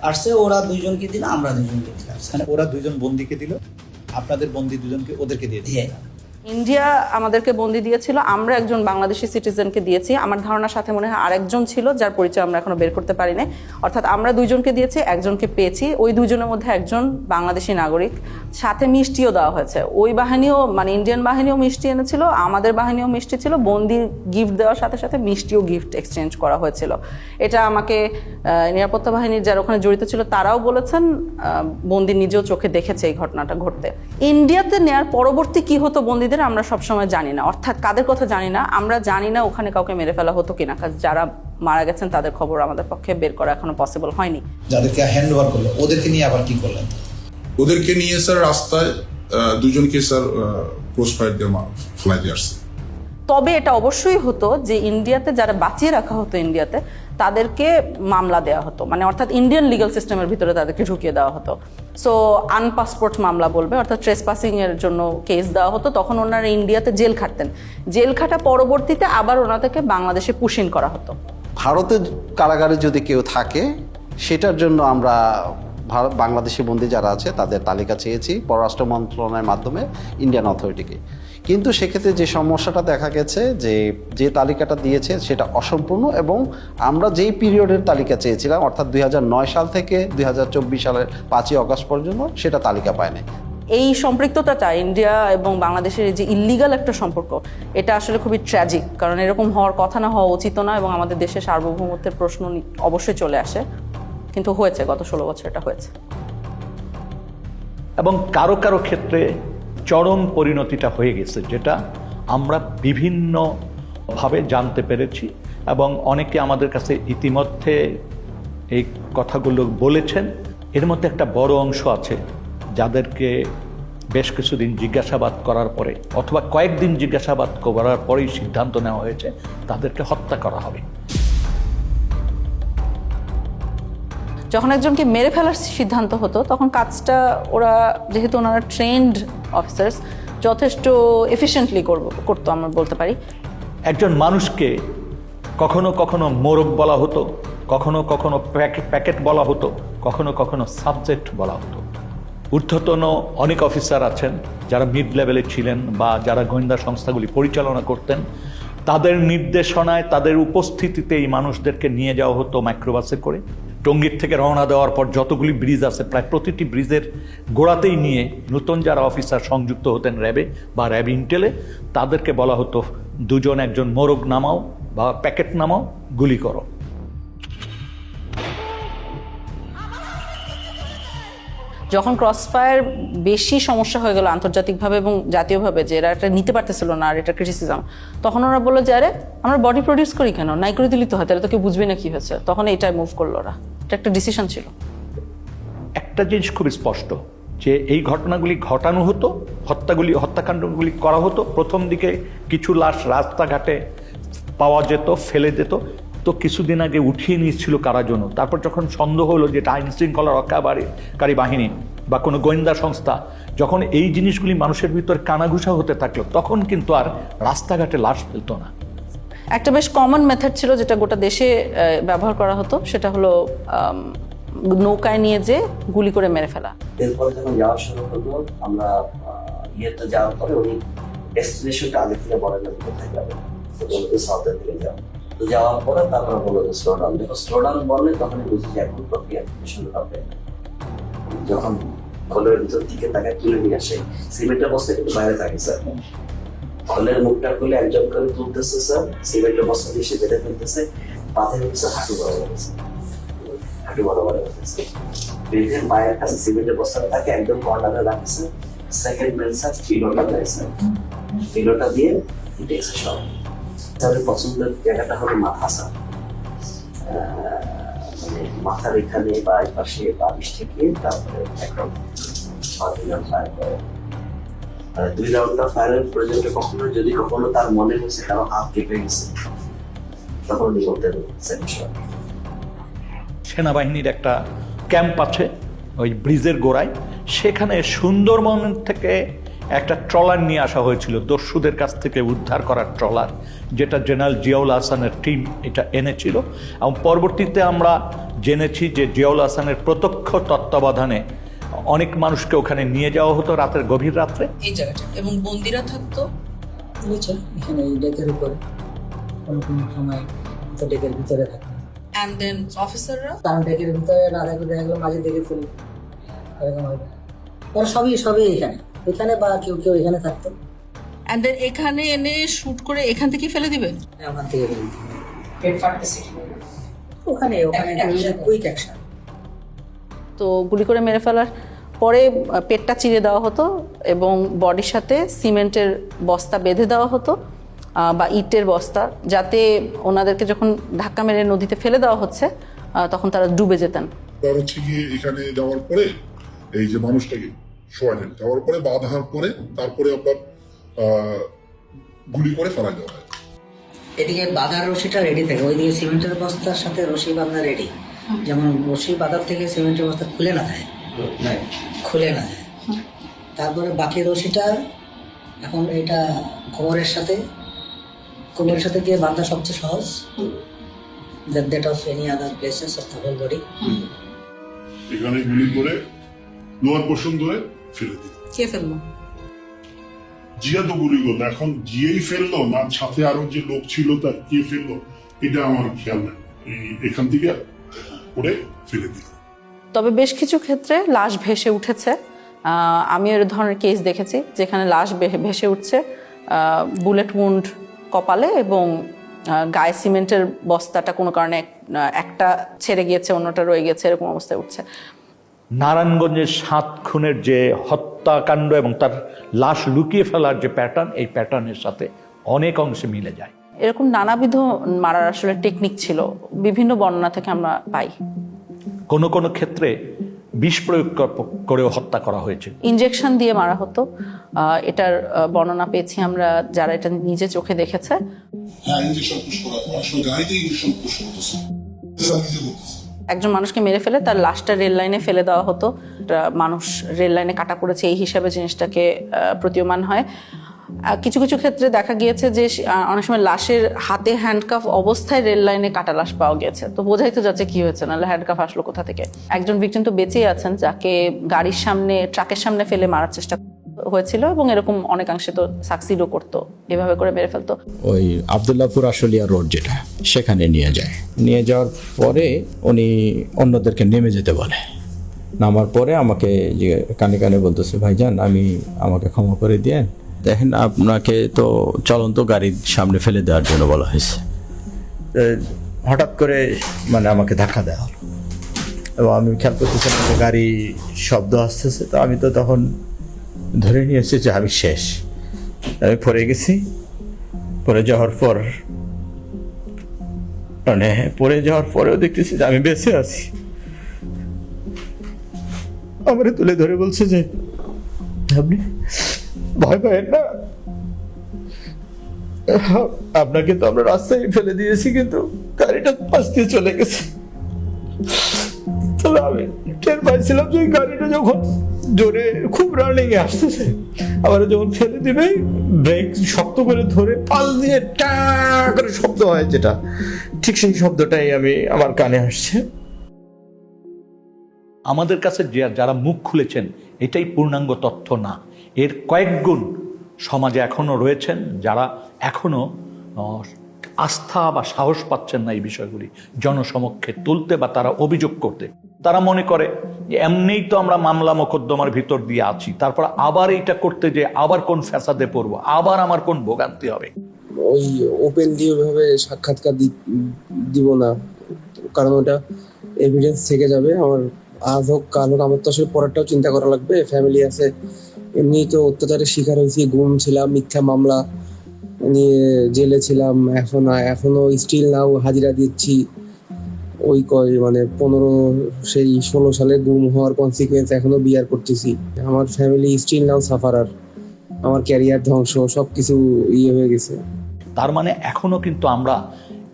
আসছে, ওরা 2জনকে দিল, আমরা 2জনকে দিলাম। মানে ওরা 2জন বন্দিকে দিল, আপনাদের বন্দি 2জনকে ওদেরকে দিয়ে দিল। ইন্ডিয়া আমাদেরকে বন্দি দিয়েছিল, আমরা একজন বাংলাদেশি সিটিজেনকে দিয়েছি। আমার ধারণার সাথে মনে হয় আরেকজন ছিল যার পরিচয় আমরা এখনো বের করতে পারি না। অর্থাৎ আমরা 2জনকে দিয়েছি, একজনকে পেয়েছি। ওই 2জনের মধ্যে একজন বাংলাদেশি নাগরিক, সাথে মিষ্টিও দেওয়া হয়েছে। ওই বাহিনীও মানে ইন্ডিয়ান বাহিনীও মিষ্টি এনেছিল, আমাদের বাহিনীও মিষ্টি ছিল। বন্দি গিফট দেওয়ার সাথে সাথে মিষ্টিও গিফট এক্সচেঞ্জ করা হয়েছিল। এটা আমাকে নিরাপত্তা বাহিনীর যারা ওখানে জড়িত ছিল তারাও বলেছেন, বন্দি নিজেও চোখে দেখেছে এই ঘটনাটা ঘটতে। ইন্ডিয়াতে নেয়ার পরবর্তী কি হতো বন্দিদের আমরা সবসময় জানি না, অর্থাৎ কাদের কথা জানি না, আমরা জানি না ওখানে কাউকে মেরে ফেলা হতো কিনা, কারণ যারা মারা গেছেন তাদের খবর আমাদের পক্ষে বের করা এখনো পসিবল হয়নি। যাদেরকে হ্যান্ড ওভার করলো ওদেরকে নিয়ে আবার কি করলেন? ওদেরকে নিয়ে স্যার রাস্তায় 2জনকে স্যার ক্রস ফায়ার দিয়ে ফ্লাই দিয়ে আসছে। তবে এটা অবশ্যই হতো যে ইন্ডিয়াতে যারা বাঁচিয়ে রাখা হতো ইন্ডিয়াতে, তাদেরকে মামলা দেওয়া হতো, মানে অর্থাৎ ইন্ডিয়ান লিগ্যাল সিস্টেমের ভিতরে তাদেরকে ঢুকিয়ে দেওয়া হতো। সো আনপাসপোর্ট মামলা বলবে, অর্থাৎ ট্রেসপাসিং এর জন্য কেস দেওয়া হতো। তখন ওনারা ইন্ডিয়াতে জেল খাটতেন, জেল খাটা পরবর্তীতে আবার ওনাদেরকে বাংলাদেশে পুশ ইন করা হতো। ভারতের কারাগারে যদি কেউ থাকে সেটার জন্য আমরা বাংলাদেশি বন্দী যারা আছে তাদের তালিকা চেয়েছি পররাষ্ট্র মন্ত্রণালয়ের মাধ্যমে ইন্ডিয়ান অথরিটিকে। কিন্তু সেক্ষেত্রে যে সমস্যাটা দেখা গেছে যে তালিকাটা দিয়েছে সেটা অসম্পূর্ণ, এবং আমরা যেই পিরিয়ডের তালিকা চেয়েছিলাম অর্থাৎ 2009 সাল থেকে 2024 সালের 5ই অগস্ট পর্যন্ত সেটা তালিকা পায়নি। এই সম্পৃক্ততাটা ইন্ডিয়া এবং বাংলাদেশের যে ইল্লিগাল একটা সম্পর্ক, এটা আসলে খুবই ট্র্যাজিক, কারণ এরকম হওয়ার কথা না, হওয়া উচিত না, এবং আমাদের দেশের সার্বভৌমত্বের প্রশ্ন অবশ্যই চলে আসে, কিন্তু হয়েছে, গত 16 বছর এটা হয়েছে। এবং কারো কারো ক্ষেত্রে চরম পরিণতিটা হয়ে গেছে, যেটা আমরা বিভিন্নভাবে জানতে পেরেছি, এবং অনেকে আমাদের কাছে ইতিমধ্যে এই কথাগুলো বলেছেন। এর মধ্যে একটা বড় অংশ আছে যাদেরকে বেশ কিছুদিন জিজ্ঞাসাবাদ করার পরে অথবা কয়েকদিন জিজ্ঞাসাবাদ করার পরেই সিদ্ধান্ত নেওয়া হয়েছে তাদেরকে হত্যা করা হবে। যখন একজনকে মেরে ফেলার সিদ্ধান্ত হতো তখন কাজটা ওরা, যেহেতু ওনারা ট্রেন্ড অফিসার্স, যথেষ্ট এফিশিয়েন্টলি করতো আমরা বলতে পারি। একজন মানুষকে কখনো কখনো মোরগ বলা হতো, কখনো কখনো প্যাকেট বলা হতো, কখনো কখনো সাবজেক্ট বলা হতো। ঊর্ধ্বতন অনেক অফিসার আছেন যারা মিড লেভেলে ছিলেন বা যারা গোয়েন্দা সংস্থাগুলি পরিচালনা করতেন, তাদের নির্দেশনায়, তাদের উপস্থিতিতে এই মানুষদেরকে নিয়ে যাওয়া হতো মাইক্রোবাসে করে। টঙ্গীর থেকে রওনা দেওয়ার পর যতগুলি ব্রিজ আছে প্রায় প্রতিটি ব্রিজের গোড়াতেই নিয়ে নতুন যারা অফিসার সংযুক্ত হতেন র্যাবে বা র্যাব ইন্টেলে, তাদেরকে বলা হতো দুজন একজন মোরগ নামাও বা প্যাকেট নামাও, গুলি করো। যখন ক্রসফায়ার বেশি সমস্যা হয়ে গেল আন্তর্জাতিকভাবে এবং জাতীয়ভাবে, যে এরা এটা নিতে পারতেছিল না আর এটা ক্রিটিসিজম, তখন ওরা বললো যে আরে আমরা বডি প্রডিউস করি কেন, নাই করে দিলি তো হয়, তাহলে তো কেউ বুঝবে না কি হয়েছে। তখন এটাই মুভ করলো ওরা, এটা একটা ডিসিশন ছিল। একটা জিনিস খুব স্পষ্ট যে এই ঘটনাগুলি ঘটানো হতো, হত্যাকাণ্ডগুলি করা হতো। প্রথম দিকে কিছু লাশ রাস্তাঘাটে পাওয়া যেত, ফেলে যেত, তো কিছুদিন আগে উঠিয়ে নিয়েছিল কারা জন্য। তারপর যখন সন্দেহ হলো যে এটা আইন শৃঙ্খলা রক্ষাকারী বাহিনী বা কোনো গোয়েন্দা সংস্থা, যখন এই জিনিসগুলি মানুষের ভিতর কানাঘুষা হতে থাকলো, তখন কিন্তু আর রাস্তাঘাটে লাশ ফেলতো না। একটা বেশ কমন মেথড ছিল যেটা গোটা দেশে ব্যবহার করা হতো, সেটা হলো নৌকায় নিয়ে যে গুলি করে মেরে ফেলা। এরপরে যখন যাওয়া শুরু হলো, আমরা ইয়েতে যাওয়ার পরে উনি ডেস্টিনেশনটা আগে থেকে বলেন না কোথায় যাবে, সাউথের দিকে যাবো। তো যাওয়ার পরে তারপরে বললো যে স্লো ডাউন, যখন স্লো ডাউন বললে তখনই বুঝি যে এখন প্রক্রিয়া শুরু হবে। যখন খোলের ভিতর দিকে তাকে তুলে নিয়ে আসে, সিমেন্টের বস্তা কিন্তু বাইরে থাকে স্যার, খোলের মুখটা খুলে একজন করে তুলতেছে স্যার, সিমেন্টের বস্তা দিয়ে সে বেঁধে ফেলতেছে, পাথর হচ্ছে হাঁটু বড় হয়েছে, হাঁটু বড় হয়েছে, বেঁধে মায়ের কাছে সিমেন্টের বস্তাটা তাকে একদম কর্নারে রাখছে। সেকেন্ড ম্যান স্যার কিলোটা দেয় স্যার, কিলোটা দিয়ে দেখছে সব। তাদের পছন্দের জায়গাটা হলো মাথা স্যার, মানে মাথার এখানে বা এই পাশে বালিশ থেকে তারপরে একদম 2 রাউন্ড ফায়ার করে। 2 রাউন্ডটা ফায়ারের প্রয়োজনটা কখনো যদি কখনো তার মনে হয়েছে কারো হাত কেঁপে গেছে, তখন উনি বলতেন সেনাবাহিনীর একটা ক্যাম্প আছে ওই ব্রিজের গোড়ায়, সেখানে সুন্দরবন থেকে একটা ট্রলার নিয়ে আসা হয়েছিল, দস্যুদের কাছ থেকে উদ্ধার করার ট্রলার, যেটা জেনারেল জিয়াউল হাসানের টিম এটা এনেছিল। এবং পরবর্তীতে আমরা জেনেছি যে জিয়াউল হাসানের প্রত্যক্ষ তত্ত্বাবধানে অনেক মানুষকে ওখানে নিয়ে যাওয়া হতো রাতের গভীর রাত্রে। এই জায়গাটা এবং বন্দিরা থাকতো বুঝছেন এখানে এই ডেকের উপরে, কোনো কোনো সময় তো ডেকের ভিতরে থাকে। অ্যান্ড দেন অফিসাররা কারণ ডেকের ভিতরে না থাকলে দেখা গেলো মাঝে দেখে ফেলি, এরকম হয়। ওরা সবই এখানে বা কেউ এখানে থাকতো। অ্যান্ড দেন এখানে এনে শুট করে এখান থেকে ফেলে দিবেন, ওখান থেকে পেট ফাটতেছে ওখানে কুইক অ্যাকশন। তো গুলি করে মেরে ফেলার পরে পেটটা চিরে দেওয়া হতো এবং বডির সাথে সিমেন্টের বস্তা বেঁধে দেওয়া হতো বা ইটের বস্তা, যাতে ওনাদেরকে যখন ধাক্কা মেরে নদীতে ফেলে দেওয়া হচ্ছে তখন তারা ডুবে যেতেন। হচ্ছে গিয়ে এখানে যাওয়ার পরে এই যে মানুষটাকে শোয়ালেন, যাওয়ার পরে বাঁধার পরে তারপরে আপনার গুলি করে ফেলা দেওয়া হয়। এদিকে বাঁধার রশিটা রেডি থাকে, ওইদিকে সিমেন্টের বস্তার সাথে রশি বাঁধা রেডি, যেমন রশি বাঁধার থেকে সিমেন্টের বস্তা খুলে না যায়, তারপরে বাকি রশিটা এখন এটা কোমরের সাথে গিয়ে বাঁধা সবচেয়ে সহজ, that of any other places of the whole body. এখানে গুলি করে লোয়ার পোর্শন ধরে ফেলে দিল। কে ফেললো? জিয়া তো গুলি করলো, এখন জিয়েই ফেললো না সাথে আরো যে লোক ছিল তার কে ফেললো এটা আমার খেয়াল নেই, এখান থেকে করে ফেলে দিল। তবে বেশ কিছু ক্ষেত্রে লাশ ভেসে উঠেছে। আমি এর ধরনের কেস দেখেছি যেখানে লাশ ভেসে উঠছে বুলেট উন্ড কপালে এবং গায়ে সিমেন্টের বস্তাটা কোনো কারণে একটা ছেড়ে গিয়েছে, অন্যটা রয়ে গেছে, এরকম অবস্থায় উঠছে। নারায়ণগঞ্জের 7 খুনের যে হত্যাকাণ্ড এবং তার লাশ লুকিয়ে ফেলার যে প্যাটার্ন, এই প্যাটার্নের সাথে অনেক অংশে মিলে যায়। এরকম নানাবিধ মারার আসলে টেকনিক ছিল, বিভিন্ন বর্ণনা থেকে আমরা পাই। কোনো কোনো ক্ষেত্রে বিষ প্রয়োগ করেও হত্যা করা হয়েছে, ইনজেকশন দিয়ে মারা হতো। এটার বর্ণনা পেয়েছি আমরা যারা এটা নিজে চোখে দেখেছে। একজন মানুষকে মেরে ফেলে তার লাশটা রেল লাইনে ফেলে দেওয়া হতো, মানুষ রেল লাইনে কাটা পড়েছে এই হিসাবে জিনিসটাকে প্রতীয়মান হয়। কিছু কিছু ক্ষেত্রে দেখা গিয়েছে যে অনেক সময় লাশের হাতে হ্যান্ডকাফ অবস্থায় রেল লাইনে কাটা লাশ পাওয়া গেছে, তো বোঝাই তো যাচ্ছে কি হয়েছে, নাহলে হ্যান্ডকাফ আসলো কোথা থেকে। একজন ভিকটিম তো বেঁচেই আছেন যাকে গাড়ির সামনে, ট্রাকের সামনে ফেলে মারার চেষ্টা হয়েছিল এবং এরকম অনেকাংশে তো সাকসিডও করতো, এভাবে করে মেরে ফেলতো। ওই আবদুল্লাহপুর আশুলিয়া রোড যেটা, সেখানে নিয়ে যাওয়ার পরে উনি অন্যদেরকে নেমে যেতে বলে। নামার পরে আমাকে যে কানে কানে বলতেছে, ভাইজান আমাকে ক্ষমা করে দিয়ে দেখেন, আপনাকে তো চলন্ত গাড়ির সামনে ফেলে দেওয়ার জন্য বলা হয়েছে। হঠাৎ করে মানে আমাকে ধাক্কা দেওয়া হলো এবং আমি খেয়াল করতেছিলাম যে গাড়ি শব্দ আসতেছে, তো আমি তো তখন ধরে নিয়েছি যে আমি শেষ, আমি পড়ে গেছি। পড়ে যাওয়ার পরেও দেখতেছি যে আমি বেঁচে আছি। আমার তুলে ধরে বলছে যে আপনি ভয় পাবেন না, আপনাকে তো আমরা রাস্তায় ফেলে দিয়েছি কিন্তু গাড়িটা পাশ দিয়ে চলে গেছে। তবে আমি টের পাইছিলাম যে গাড়িটা যখন জোরে খুব রানিং এ আসতেছে, আবার যখন ফেলে দিবে ব্রেক শক্ত করে ধরে পাল দিয়ে টা করে শব্দ হয় যেটা, ঠিক সেই শব্দটাই আমার কানে আসছে। আমাদের কাছে যারা মুখ খুলেছেন এটাই পূর্ণাঙ্গ তথ্য না, এর কয়েক গুণ সমাজে এখনো রয়েছেন যারা এখনো আস্থা বা সাহস পাচ্ছেন না এই বিষয়গুলি জনসমক্ষে তুলতে বা তারা অভিযোগ করতে। তারা মনে করে যে এমনিই তো আমরা মামলা মোকদ্দমার ভিতর দিয়ে আছি, তারপর আবার এইটা করতে যে আবার কোন ফ্যাসাদে পড়বো, আবার আমার কোন ভোগান্তি হবে। ওই ওপেনলি ওইভাবে সাক্ষাৎকার দিব না, কারণ ওটা এভিডেন্স থেকে যাবে। আমার আজ হোক কাল হোক আমার তো আসলে পরেরটাও চিন্তা করা লাগবে, ফ্যামিলি আছে। এমনি তো অত্যাচারের শিকার হয়েছি, গুম ছিলাম, মিথ্যা মামলা নিয়ে জেলে ছিলাম, এখনো স্টিল নাও হাজিরা দিচ্ছি। ওই 16 সালে গুম হওয়ার কনসিকুয়েন্স এখনো বিয়ার করতেছি। আমার ফ্যামিলি স্টিল নাও সাফারার, আমার ক্যারিয়ার ধ্বংস, সবকিছু হয়ে গেছে। তার মানে এখনো কিন্তু আমরা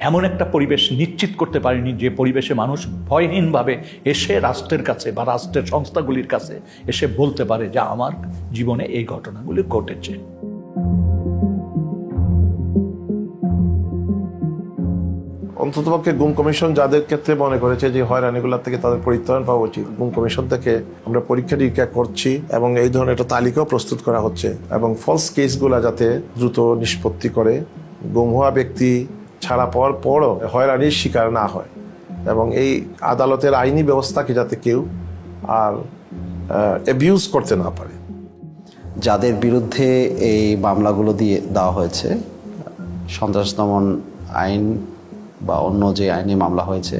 এমন একটা পরিবেশ নিশ্চিত করতে পারিনি যে পরিবেশে মানুষ ভয়হীনভাবে এসে রাষ্ট্রের কাছে বা রাষ্ট্রের সংস্থাগুলির কাছে এসে বলতে পারে যে আমার জীবনে এই ঘটনাগুলি ঘটেছে। অন্ততপক্ষে গুম কমিশন যাদের ক্ষেত্রে মনে করেছে যে হয়রানিগুলোর থেকে তাদের পরিত্রাণ পাওয়া উচিত, গুম কমিশন থেকে আমরা পরীক্ষা নিরীক্ষা করছি এবং এই ধরনের একটা তালিকাও প্রস্তুত করা হচ্ছে এবং ফলস কেসগুলা যাতে দ্রুত নিষ্পত্তি করে, গুম হওয়া ব্যক্তি ছাড়া পাওয়ার পরও হয়রানির শিকার না হয় এবং এই আদালতের আইনি ব্যবস্থাকে যাতে কেউ আর অ্যাবিউজ করতে না পারে। যাদের বিরুদ্ধে এই মামলাগুলো দিয়ে দেওয়া হয়েছে, সন্ত্রাস দমন আইন বা অন্য যে আইনি মামলা হয়েছে,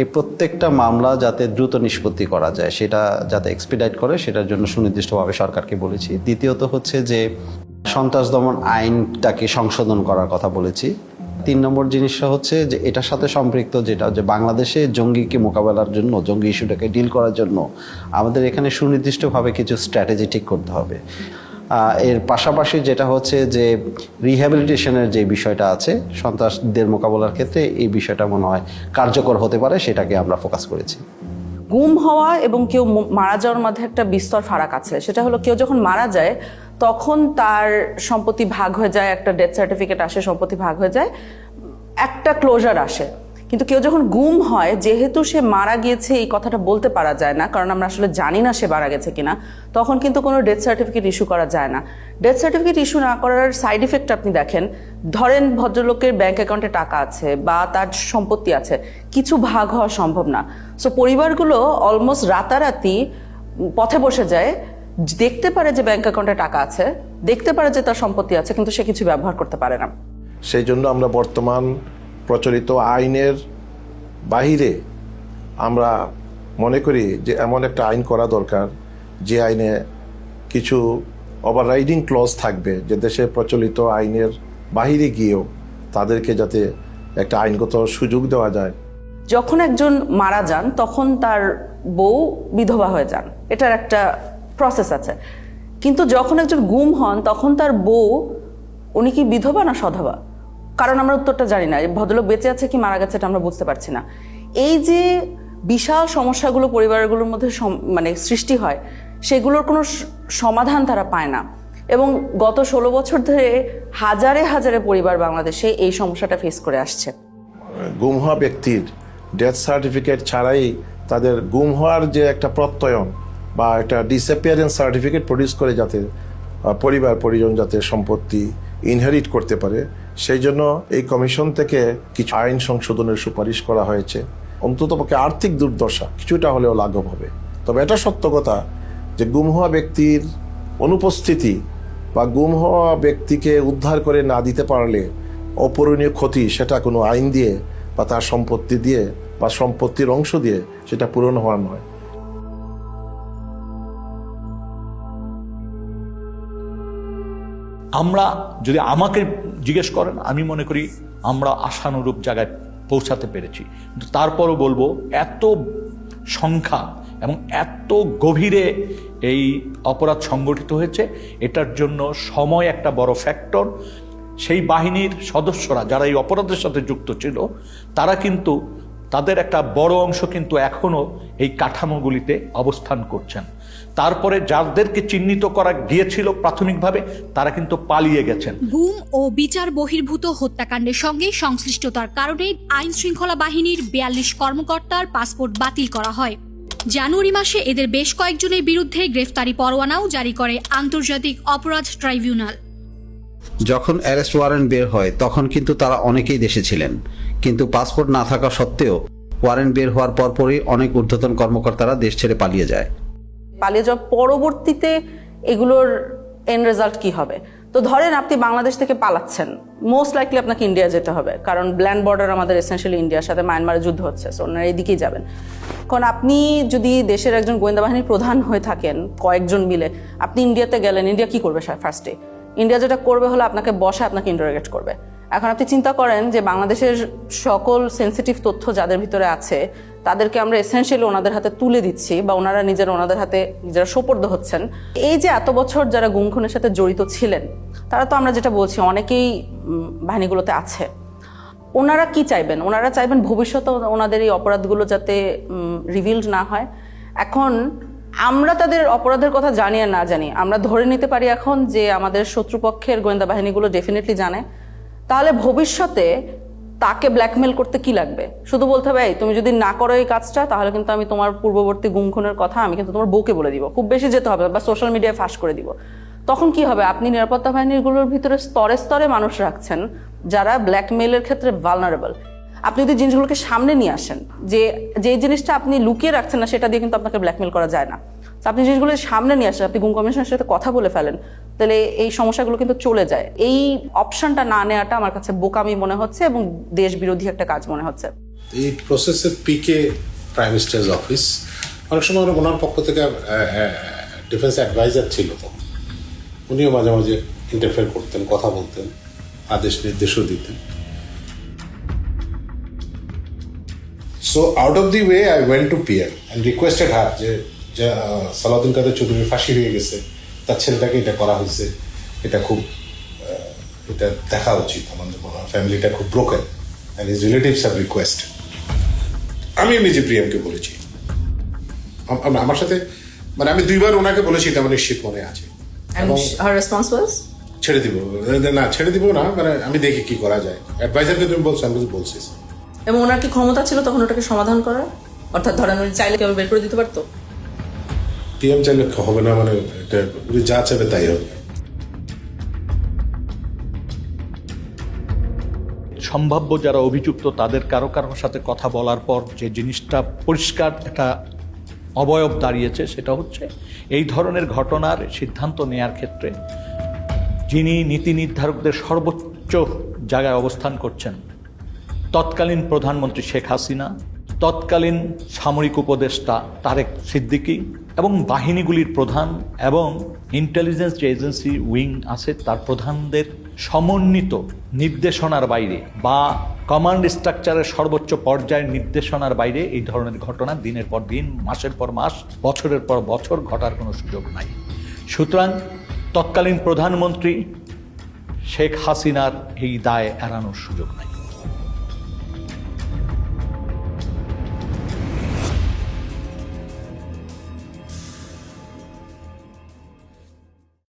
এই প্রত্যেকটা মামলা যাতে দ্রুত নিষ্পত্তি করা যায়, সেটা যাতে এক্সপিডাইট করে, সেটার জন্য সুনির্দিষ্টভাবে সরকারকে বলেছি। দ্বিতীয়ত হচ্ছে যে সন্ত্রাস দমন আইনটাকে সংশোধন করার কথা বলেছি। 3 নম্বর জিনিসটা হচ্ছে যে এটার সাথে সম্পৃক্ত যেটা যে বাংলাদেশে জঙ্গিকে মোকাবেলার জন্য, জঙ্গি ইস্যুটাকে ডিল করার জন্য আমাদের এখানে সুনির্দিষ্টভাবে কিছু স্ট্র্যাটেজি ঠিক করতে হবে। এর পাশাপাশি যেটা হচ্ছে যে রিহ্যাবিলিটেশনের যে বিষয়টা আছে সন্ত্রাসদের মোকাবেলার ক্ষেত্রে, এই বিষয়টা মনে হয় কার্যকর হতে পারে, সেটাকে আমরা ফোকাস করেছি। গুম হওয়া এবং কেউ মারা যাওয়ার মধ্যে একটা বিস্তর ফারাক আছে। সেটা হলো কেউ যখন মারা যায় তখন তার সম্পত্তি ভাগ হয়ে যায়, একটা ডেথ সার্টিফিকেট আসে, সম্পত্তি ভাগ হয়ে যায়, একটা ক্লোজার আসে। কিন্তু কেউ যখন গুম হয়, যেহেতু সে মারা গিয়েছে এই কথাটা বলতে পারা যায় না, কারণ আমরা আসলে জানি না সে মারা গেছে কিনা, তখন কিন্তু কোনো ডেথ সার্টিফিকেট ইস্যু করা যায় না। ডেথ সার্টিফিকেট ইস্যু না করার সাইড ইফেক্ট আপনি দেখেন, ধরেন ভদ্রলোকের ব্যাংক অ্যাকাউন্টে টাকা আছে বা তার সম্পত্তি আছে, কিছু ভাগ হওয়া সম্ভব না। সো পরিবারগুলো অলমোস্ট রাতারাতি পথে বসে যায়, দেখতে পারে যে ব্যাংক অ্যাকাউন্টে টাকা আছে, দেখতে পারে যে তার সম্পত্তি আছে, কিন্তু সে কিছু ব্যবহার করতে পারে না। সেই জন্য আমরা বর্তমান প্রচলিত আইনের বাহিরে আমরা মনে করি যে এমন একটা আইন করা দরকার, যে আইনে কিছু ওভাররাইডিং ক্লজ থাকবে, যে দেশের প্রচলিত আইনের বাহিরে গিয়েও তাদেরকে যাতে একটা আইনগত সুযোগ দেওয়া যায়। যখন একজন মারা যান তখন তার বউ বিধবা হয়ে যান, এটার একটা প্রসেস আছে। কিন্তু যখন একজন গুম হন তখন তার বউ, উনি কি বিধবা না সধবা? কারণ আমরা উত্তরটা জানি না। ভদ্রলোক বেঁচে আছে কি মারা গেছে এটা আমরা বুঝতে পারছি না। এই যে বিশাল সমস্যাগুলো পরিবারগুলোর মধ্যে মানে সৃষ্টি হয়, সেগুলোর কোনো সমাধান তারা পায় না। এবং গত 16 বছর ধরে হাজারে হাজারে পরিবার বাংলাদেশে এই সমস্যাটা ফেস করে আসছে। গুম হওয়া ব্যক্তির ডেথ সার্টিফিকেট ছাড়াই তাদের গুম হওয়ার যে একটা প্রত্যয়ন বা একটা ডিসঅ্যাপিয়ারেন্স সার্টিফিকেট প্রডিউস করে, যাতে পরিবার পরিজন যাতে সম্পত্তি ইনহেরিট করতে পারে, সেই জন্য এই কমিশন থেকে কিছু আইন সংশোধনের সুপারিশ করা হয়েছে। অন্ততপক্ষে আর্থিক দুর্দশা কিছুটা হলেও লাঘব হবে। তবে এটা সত্য কথা যে গুম হওয়া ব্যক্তির অনুপস্থিতি বা গুম হওয়া ব্যক্তিকে উদ্ধার করে না দিতে পারলে অপূরণীয় ক্ষতি, সেটা কোনো আইন দিয়ে বা তার সম্পত্তি দিয়ে বা সম্পত্তির অংশ দিয়ে সেটা পূরণ হওয়ার নয়। আমরা যদি আমাকে জিজ্ঞেস করেন, আমি মনে করি আমরা আশানুরূপ জায়গায় পৌঁছাতে পেরেছি। কিন্তু তারপরও বলবো, এত সংখ্যা এবং এত গভীরে এই অপরাধ সংগঠিত হয়েছে, এটার জন্য সময় একটা বড় ফ্যাক্টর। সেই বাহিনীর সদস্যরা যারা এই অপরাধের সাথে যুক্ত ছিল, তারা কিন্তু তাদের একটা বড় অংশ কিন্তু এখনো এই কাঠামোগুলিতে অবস্থান করছেন। তারপরে যাদেরকে চিহ্নিত করা গিয়েছিল প্রাথমিকভাবে, তারা কিন্তু পালিয়ে গেছেন। গুম ও বিচার বহির্ভূত হত্যাকাণ্ডের সঙ্গে সংশ্লিষ্টতার কারণে আইন শৃঙ্খলা বাহিনীর 42 কর্মকর্তার পাসপোর্ট বাতিল করা হয়। জানুয়ারি মাসে এদের বেশ কয়েকজনের বিরুদ্ধে গ্রেফতারি পরোয়ানাও জারি করে আন্তর্জাতিক অপরাধ ট্রাইব্যুনাল। যখন অ্যারেস্ট ওয়ারেন্ট বের হয় তখন কিন্তু তারা অনেকেই দেশে ছিলেন, কিন্তু পাসপোর্ট না থাকা সত্ত্বেও ওয়ারেন্ট বের হওয়ার পরপরই অনেক ঊর্ধ্বতন কর্মকর্তারা দেশ ছেড়ে পালিয়ে যায়। পালিয়ে যাওয়ার পরবর্তীতে এগুলোর এন্ড রেজাল্ট কি হবে? তো ধরেন আপনি বাংলাদেশ থেকে পালাচ্ছেন, মোস্ট লাইকলি আপনাকে ইন্ডিয়া যেতে হবে, কারণ ল্যান্ড বর্ডার আমাদের এসেনশিয়ালি ইন্ডিয়ার সাথে মায়ানমারের যুদ্ধ হচ্ছে, সো ওনারা এদিকেই যাবেন। কারণ আপনি যদি দেশের একজন গোয়েন্দা বাহিনীর প্রধান হয়ে থাকেন, কয়েকজন মিলে আপনি ইন্ডিয়াতে গেলেন, ইন্ডিয়া কি করবে ফার্স্টে? ইন্ডিয়া যেটা করবে হলো আপনাকে বসে আপনাকে ইন্টারোগেট করবে। এখন আপনি চিন্তা করেন যে বাংলাদেশের সকল সেন্সিটিভ তথ্য যাদের ভিতরে আছে তাদেরকে আমরা এসেনশিয়ালি ওনাদের হাতে তুলে দিচ্ছি, বা ওনারা ওনাদের হাতে নিজেরা সোপর্দ হচ্ছেন। এই যে এত বছর যারা গুম খুনের সাথে জড়িত ছিলেন, তারা তো আমরা যেটা বলছি অনেকেই বাহিনীগুলোতে আছে। ওনারা কি চাইবেন? ওনারা চাইবেন ভবিষ্যতে ওনাদের এই অপরাধগুলো যাতে রিভিলড না হয়। এখন আমরা তাদের অপরাধের কথা জানি আর না জানি, আমরা ধরে নিতে পারি এখন যে আমাদের শত্রুপক্ষের গোয়েন্দা বাহিনীগুলো ডেফিনেটলি জানে। তাহলে ভবিষ্যতে তাকে ব্ল্যাকমেল করতে কি লাগবে? শুধু বলতে হবে, তুমি যদি না করো এই কাজটা, তাহলে কিন্তু আমি তোমার পূর্ববর্তী গুম খুনের কথা আমি কিন্তু তোমার বউকে বলে দিব, খুব বেশি যেতে হবে, বা সোশ্যাল মিডিয়ায় ফাঁস করে দিব। তখন কি হবে? আপনি নিরাপত্তা বাহিনীগুলোর ভিতরে স্তরে স্তরে মানুষ রাখছেন যারা ব্ল্যাকমেইলের ক্ষেত্রে ভালনারেবল। আপনি যদি জিনিসগুলোকে সামনে নিয়ে আসেন, যে জিনিসটা আপনি লুকিয়ে রাখছেন না, সেটা দিয়ে কিন্তু আপনাকে ব্ল্যাকমেল করা যায় না। তো আপনি জিনিসগুলো সামনে নিয়ে আসেন, আপনি গুম কমিশনের সাথে কথা বলে ফেলেন, তাহলে এই সমস্যাগুলো কিন্তু চলে যায়। এই অপশনটা না নেওয়াটা আমার কাছে বোকামি মনে হচ্ছে এবং দেশ বিরোধী একটা কাজ মনে হচ্ছে। এই প্রসেসের পিকে প্রাইম মিনিস্টার্স অফিস, অনেক সময় ওনার পক্ষ থেকে ডিফেন্স অ্যাডভাইজার ছিল, তো উনিও মাঝে মাঝে ইন্টারফেয়ার করতেন, কথা বলতেন, আদেশ নির্দেশও দিতেন। So out of the way I went to PM and requested her যে সালাউদ্দিন কাদের চৌধুরীর ফাঁসি হয়ে গেছে, তার ছেলেটাকে এটা করা হয়েছে, এটা খুব এটা দেখা উচিত। আমাদের ফ্যামিলিটা খুব broken and his relatives have request. আমি নিজে প্রিয়ামকে বলেছি, আমার সাথে মানে আমি 2 বার ওনাকে বলেছি, এটা আমার নিশ্চিত মনে আছে। এবং her response was ছেড়ে দিব না, ছেড়ে দিব না, মানে আমি দেখি কি করা যায়। অ্যাডভাইজারকে তুমি বলছো, আমি বলছি। এবং ওনার কি ক্ষমতা ছিল তখন ওটাকে সমাধান করার? অর্থাৎ ধরেন উনি চাইলে কেউ বের করে দিতে পারতো? পিএম চাইলে হবে না, মানে এটা উনি যা চাইবে তাই হবে। সম্ভাব্য যারা অভিযুক্ত তাদের কারো কারোর সাথে কথা বলার পর যে জিনিসটা পরিষ্কার একটা অবয়ব দাঁড়িয়েছে, সেটা হচ্ছে এই ধরনের ঘটনার সিদ্ধান্ত নেয়ার ক্ষেত্রে যিনি নীতি নির্ধারকদের সর্বোচ্চ জায়গায় অবস্থান করছেন, তৎকালীন প্রধানমন্ত্রী শেখ হাসিনা, তৎকালীন সামরিক উপদেষ্টা তারেক সিদ্দিকী এবং বাহিনীগুলির প্রধান এবং ইন্টেলিজেন্স যে এজেন্সি উইং আছে তার প্রধানদের সমন্বিত নির্দেশনার বাইরে বা কমান্ড স্ট্রাকচারের সর্বোচ্চ পর্যায়ের নির্দেশনার বাইরে এই ধরনের ঘটনা দিনের পর দিন, মাসের পর মাস, বছরের পর বছর ঘটার কোনো সুযোগ নাই। সুতরাং তৎকালীন প্রধানমন্ত্রী শেখ হাসিনার এই দায় এড়ানোর সুযোগ নাই।